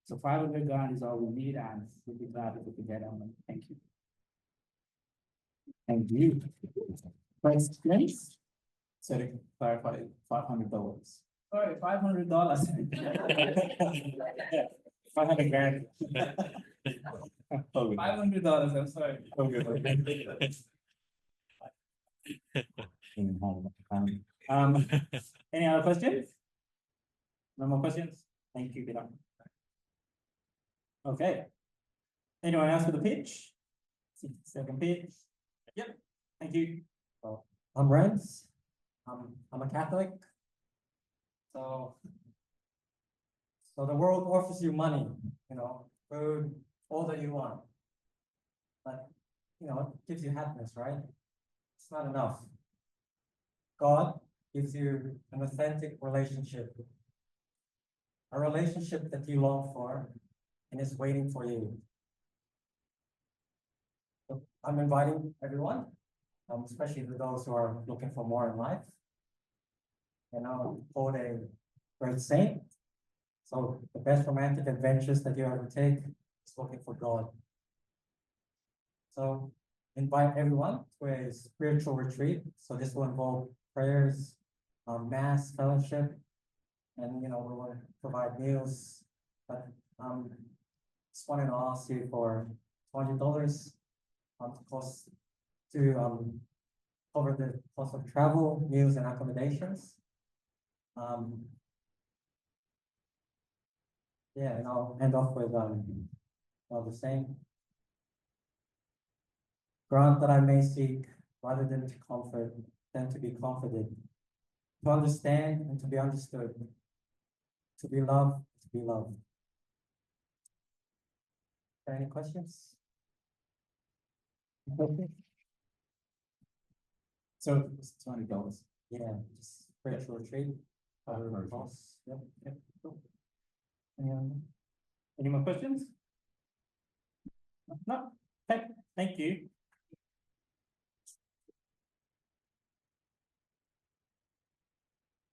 So 500 grand is all we need, and we'll be glad if we can get on. Thank you. Thank you. Questions? So to clarify, $500. Sorry, $500. 500 grand. $500, I'm sorry. Any other questions? No more questions? Thank you, Peter. Okay. Anyone else for the pitch? Second pitch? Yep, thank you. I'm Rance. I'm a Catholic. So the world offers you money, food, all that you want. But, it gives you happiness, right? It's not enough. God gives you an authentic relationship. A relationship that you long for and is waiting for you. So I'm inviting everyone, especially to those who are looking for more in life. For a great saint. So the best romantic adventures that you ever take is looking for God. So invite everyone to a spiritual retreat. So this will involve prayers, mass, fellowship, and we want to provide meals. But just wanted to ask you for $20 to cover the cost of travel, meals, and accommodations. Yeah, and I'll end off with the same. Grant that I may seek rather than to comfort, than to be comforted, to understand and to be understood, to be loved, to be loved. Any questions? So it's $20. Yeah, just spiritual retreat. Cover costs. Yep. Cool. Any more questions? No, okay, thank you.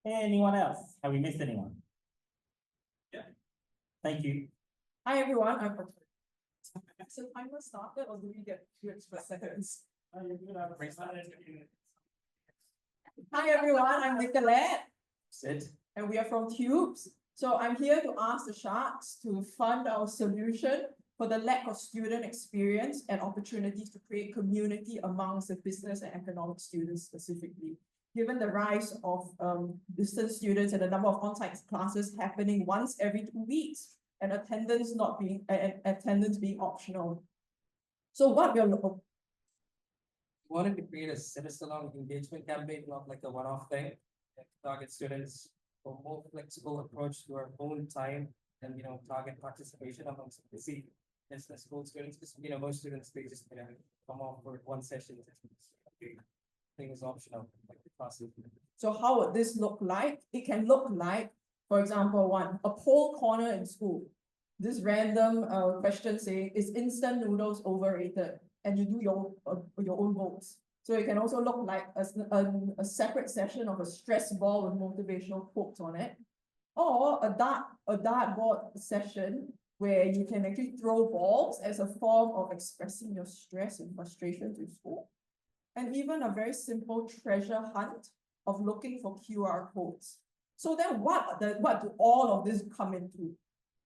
Anyone else? Have we missed anyone? Yeah. Thank you. Hi, everyone. So I'm gonna start it, or do we get few extra seconds? Hi, everyone. I'm Nicolette. Sit. And we are from Tubes. So I'm here to ask the Sharks to fund our solution for the lack of student experience and opportunities to create community amongst the business and economic students specifically. Given the rise of distance students and the number of on-site classes happening once every 2 weeks and attendance being optional. So what we're Wanted to create a semester-long engagement campaign, not like a one-off thing. And target students for more flexible approach to our own time and target participation amongst busy business school students. Because most students they just come off for one session. Thing is optional, like the classes. So how would this look like? It can look like, for example, a poll corner in school. This random question saying, is instant noodles overrated? And you do your own votes. So it can also look like a separate session of a stress ball with motivational quotes on it, or a dartboard session where you can actually throw balls as a form of expressing your stress and frustration to school. And even a very simple treasure hunt of looking for QR codes. So then what do all of this come into?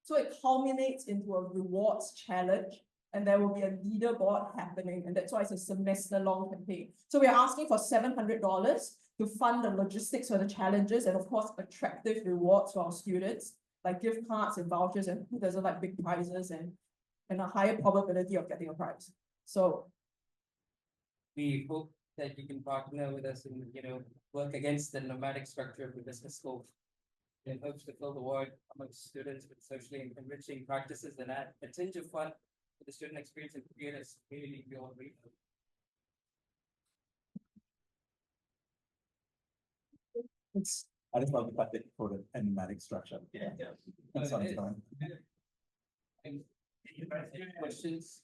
So it culminates into a rewards challenge, and there will be a leaderboard happening, and that's why it's a semester-long campaign. So we're asking for $700 to fund the logistics for the challenges, and of course, attractive rewards for our students, like gift cards and vouchers, and who doesn't like big prizes and a higher probability of getting a prize. So we hope that you can partner with us and work against the nomadic structure of the business school in hopes to fill the void amongst students with socially enriching practices and add a tinge of fun to the student experience and create a community beyond retail. I just love the fact that you called it a nomadic structure. Yeah. That sounds fun. Questions?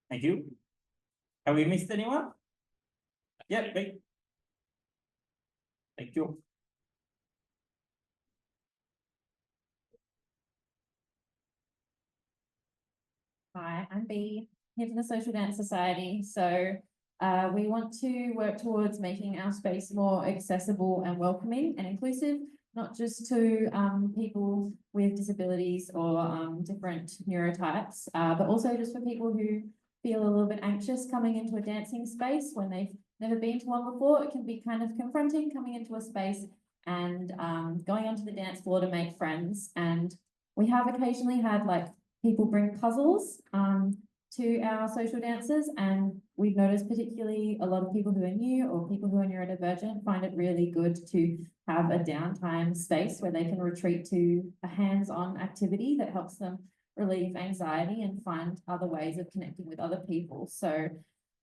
Thank you. Have we missed anyone? Yeah, great. Thank you. Hi, I'm Bea, here from the Social Dance Society. So we want to work towards making our space more accessible and welcoming and inclusive, not just to people with disabilities or different neurotypes, but also just for people who feel a little bit anxious coming into a dancing space when they've never been to one before. It can be kind of confronting coming into a space and going onto the dance floor to make friends. And we have occasionally had like people bring puzzles to our social dances, and we've noticed particularly a lot of people who are new or people who are neurodivergent find it really good to have a downtime space where they can retreat to a hands-on activity that helps them relieve anxiety and find other ways of connecting with other people. So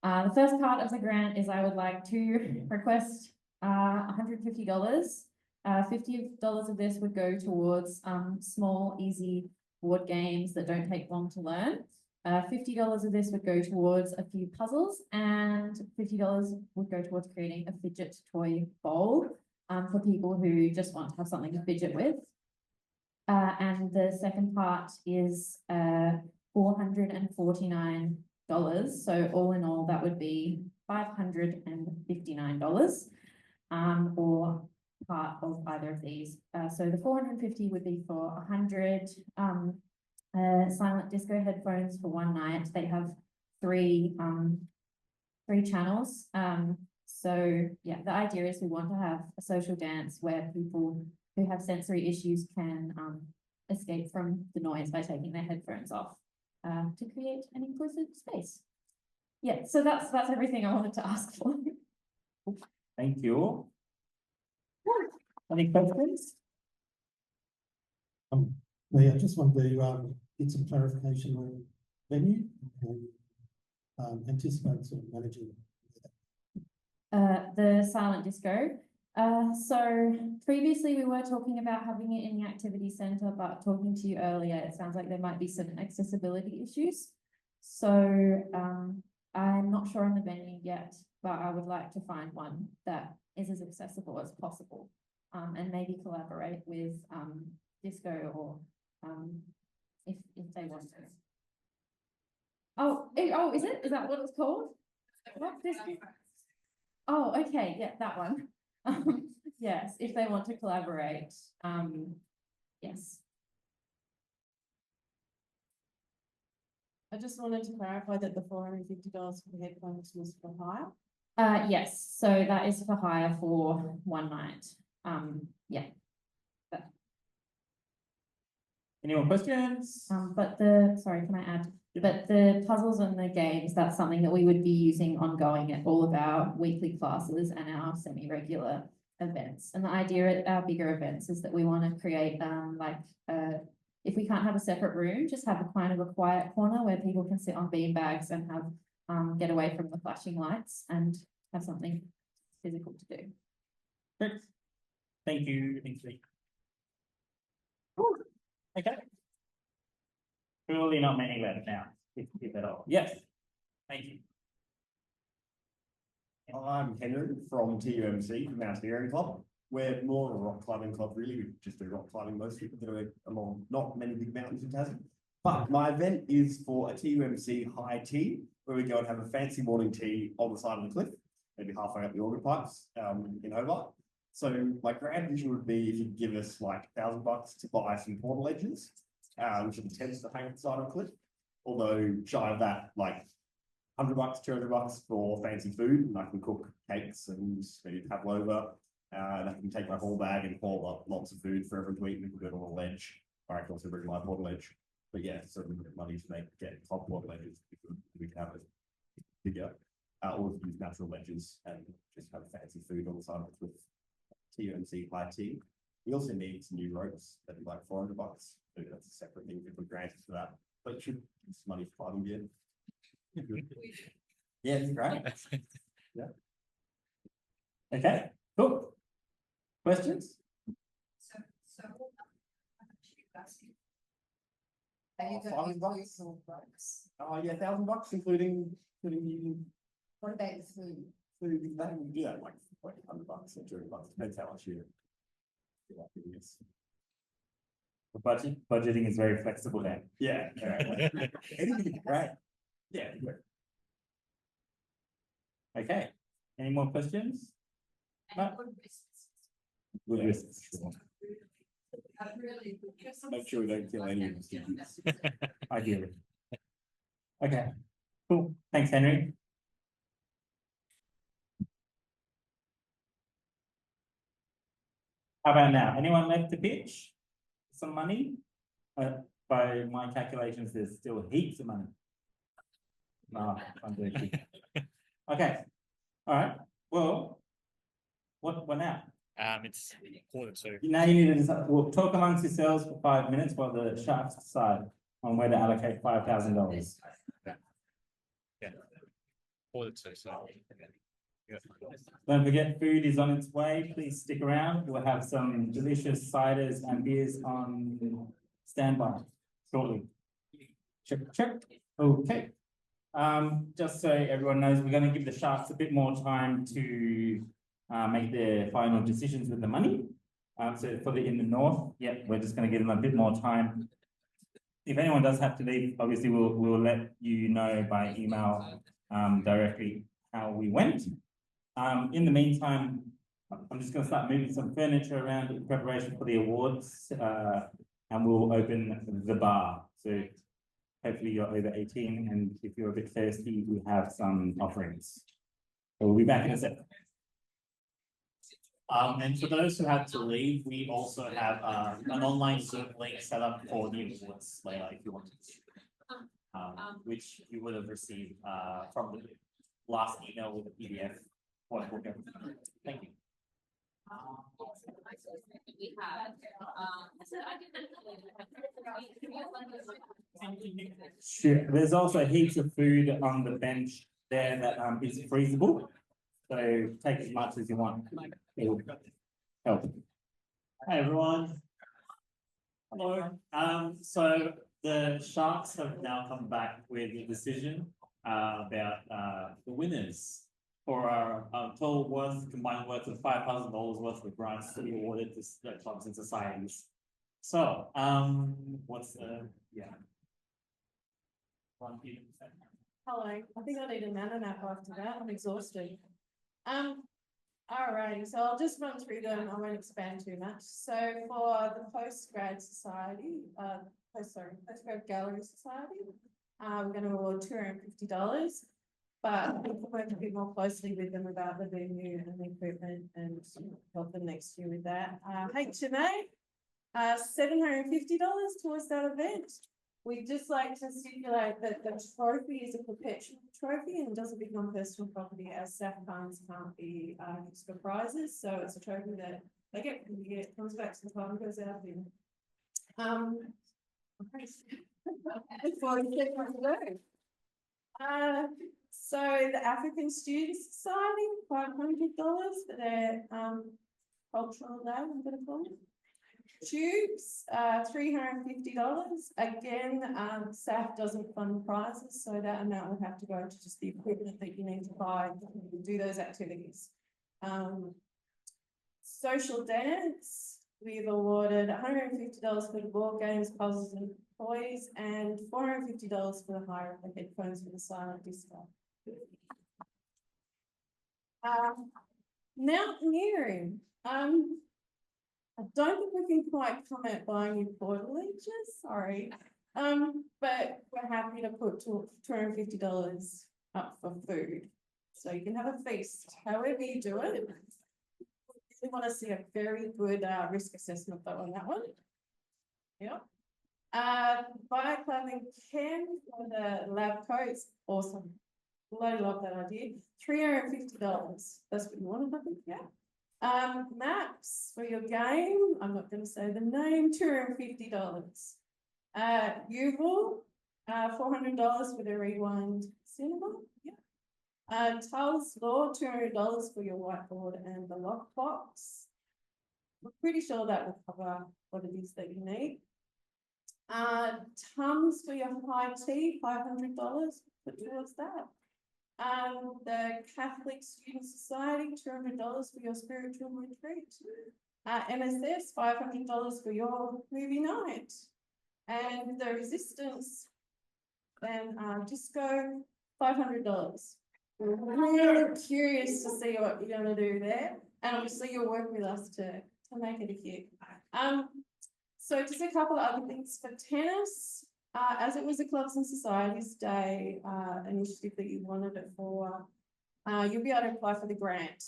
the first part of the grant is I would like to request $150. $50 of this would go towards small, easy board games that don't take long to learn. $50 of this would go towards a few puzzles, and $50 would go towards creating a fidget toy bowl for people who just want to have something to fidget with. And the second part is $449. So all in all, that would be $559, or part of either of these. So the 450 would be for 100 silent disco headphones for one night. They have three channels. So yeah, the idea is we want to have a social dance where people who have sensory issues can escape from the noise by taking their headphones off to create an inclusive space. Yeah, so that's everything I wanted to ask for. Thank you. Any questions? Yeah, I just wanted to get some clarification on venue and anticipate sort of managing The silent disco. So previously we were talking about having it in the activity centre, but talking to you earlier, it sounds like there might be some accessibility issues. So I'm not sure on the venue yet, but I would like to find one that is as accessible as possible, and maybe collaborate with disco or if they want to. Oh, is it? Is that what it's called? What disco? Oh, okay, yeah, that one. Yes, if they want to collaborate, yes. I just wanted to clarify that the $450 for the headphones was for hire. Yes, so that is for hire for one night. Yeah. Any more questions? Sorry, can I add? But the puzzles and the games, that's something that we would be using ongoing at all of our weekly classes and our semi-regular events. And the idea at our bigger events is that we want to create if we can't have a separate room, just have a kind of a quiet corner where people can sit on beanbags and have get away from the flashing lights and have something physical to do. Great. Thank you. Okay. Surely not many left now, if at all. Yes. Thank you. I'm Henry from TUMC, Mountaineering Club. We're more of a rock climbing club, really. We just do rock climbing mostly, but there are along not many big mountains in Tassie. But my event is for a TUMC high tea, where we go and have a fancy morning tea on the side of the cliff, maybe halfway up the Organ Pipes in Hobart. So my grand vision would be if you give us like $1,000 to buy some portal edges, which are the tents to hang at the side of the cliff. Although shy of that, like $100, $200 for fancy food, and I can cook cakes and maybe pavlova. And I can take my whole bag and haul up lots of food for everyone to eat. We can go to a ledge, or I can also bring my portal edge. But yeah, so we get money to get top portal edges. We can have it bigger, or we can use natural ledges and just have fancy food on the side of it with TUMC high tea. We also need some new ropes that'd be like $400. So that's a separate thing if we're granted for that. But should use money for climbing gear. Yeah, it's great. Yeah. Okay, cool. Questions? Are you going to include more ropes? Oh yeah, $1,000 including What about the food? food. That would do that like $100 or $200. Depends how much you like it is. The budgeting is very flexible then. Yeah. Anything, right? Yeah. Okay. Any more questions? No? Good risks. Make sure we don't kill any of the students. Ideally. Okay, cool. Thanks, Henry. How about now? Anyone left to pitch some money? By my calculations, there's still heaps of money. No, I'm joking. Okay, all right. Well, what now? It's 1:45. Now you need to decide, we'll talk amongst yourselves for 5 minutes while the Sharks decide on where to allocate $5,000. Yeah. 1:45, so. Yeah. Don't forget, food is on its way. Please stick around. We'll have some delicious ciders and beers on standby shortly. Check, check. Okay. Just so everyone knows, we're going to give the Sharks a bit more time to make their final decisions with the money. So for in the north, yeah, we're just going to give them a bit more time. If anyone does have to leave, obviously we'll let you know by email directly how we went. In the meantime, I'm just going to start moving some furniture around in preparation for the awards, and we'll open the bar. So hopefully you're over 18, and if you're a bit thirsty, we have some offerings. So we'll be back in a sec. And for those who had to leave, we also have an online Zoom link set up for the awards later if you want to, which you would have received from the last email with the PDF. Thank you. Sure. There's also heaps of food on the bench there that is freezable. So take as much as you want. It will help. Hey everyone. Hello. So the Sharks have now come back with a decision about the winners for our total combined worth of $5,000 worth of grants to be awarded to the clubs and societies. So, what's the Hello, I think I need a nano nap after that. I'm exhausted. Alrighty, so I'll just run through them. I won't expand too much. So for the postgrad society, postgrad gallery society, we're going to award $250. But we can work a bit more closely with them about the venue and the equipment and help them next year with that. HMA, $750 towards that event. We'd just like to stipulate that the trophy is a perpetual trophy and doesn't become personal property, as staff funds can't be used for prizes. So it's a trophy that they get from the year, it comes back to the club and goes out in. So the African Student Society, $500 for their cultural day, I'm going to call it. Tubes, $350. Again, SAF doesn't fund prizes, so that amount would have to go to just the equipment that you need to buy to do those activities. Social dance, we've awarded $150 for the board games, puzzles and toys, and $450 for the hire of the headphones for the silent disco. Mountaineering. I don't think we can quite comment buying you portal leeches, sorry. But we're happy to put $250 up for food. So you can have a feast, however you do it. We want to see a very good risk assessment though on that one. Yeah. Buy clothing can for the lab coats, awesome. Bloody love that idea. $350. That's what you want, I think, yeah. Maps for your game, I'm not going to say the name, $250. U-Ball, $400 for the Rewind Cinema, yeah. Tul's Law, $200 for your whiteboard and the lockbox. I'm pretty sure that will cover what it is that you need. Tums for your high tea, $500, put towards that. The Catholic Student Society, $200 for your spiritual retreat. MSS, $500 for your movie night. And the Resistance and disco, $500. We're really curious to see what you're going to do there. And obviously you'll work with us to make it a hit. So just a couple of other things for tennis. As it was a Clubs and Societies Day, initiative that you wanted it for, you'll be able to apply for the grant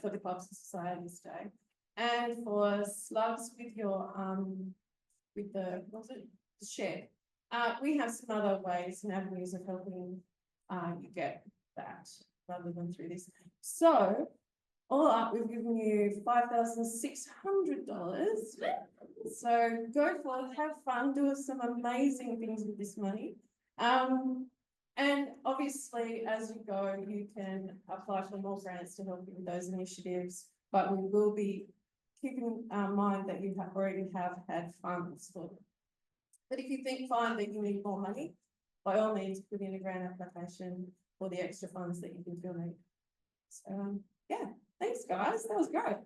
for the Clubs and Societies Day. And for slubs with your, with the, what was it, the shed. We have some other ways and avenues of helping, you get that rather than through this. So, all up, we've given you $5,600. So go forth, have fun, do some amazing things with this money. And obviously, as you go, you can apply for more grants to help you with those initiatives, but we will be keeping in mind that you already have had funds for them. But if you find that you need more money, by all means, put in a grant application for the extra funds that you can feel need. So, yeah. Thanks, guys. That was great.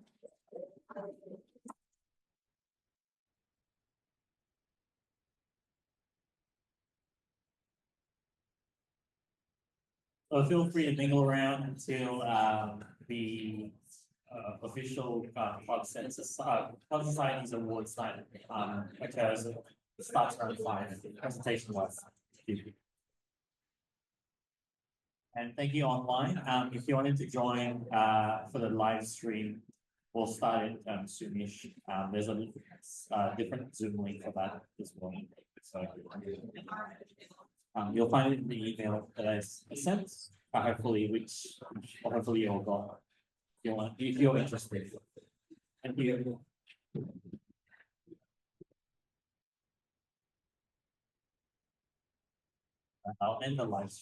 So feel free to mingle around until the official club census, club societies awards night occurs. It starts around 5, presentation wise. And thank you online. If you wanted to join for the live stream, we'll start it soonish. There's a different Zoom link for that as well. So you'll find it in the email that I sent. Hopefully you all got. If you're interested. Thank you. I'll end the live stream.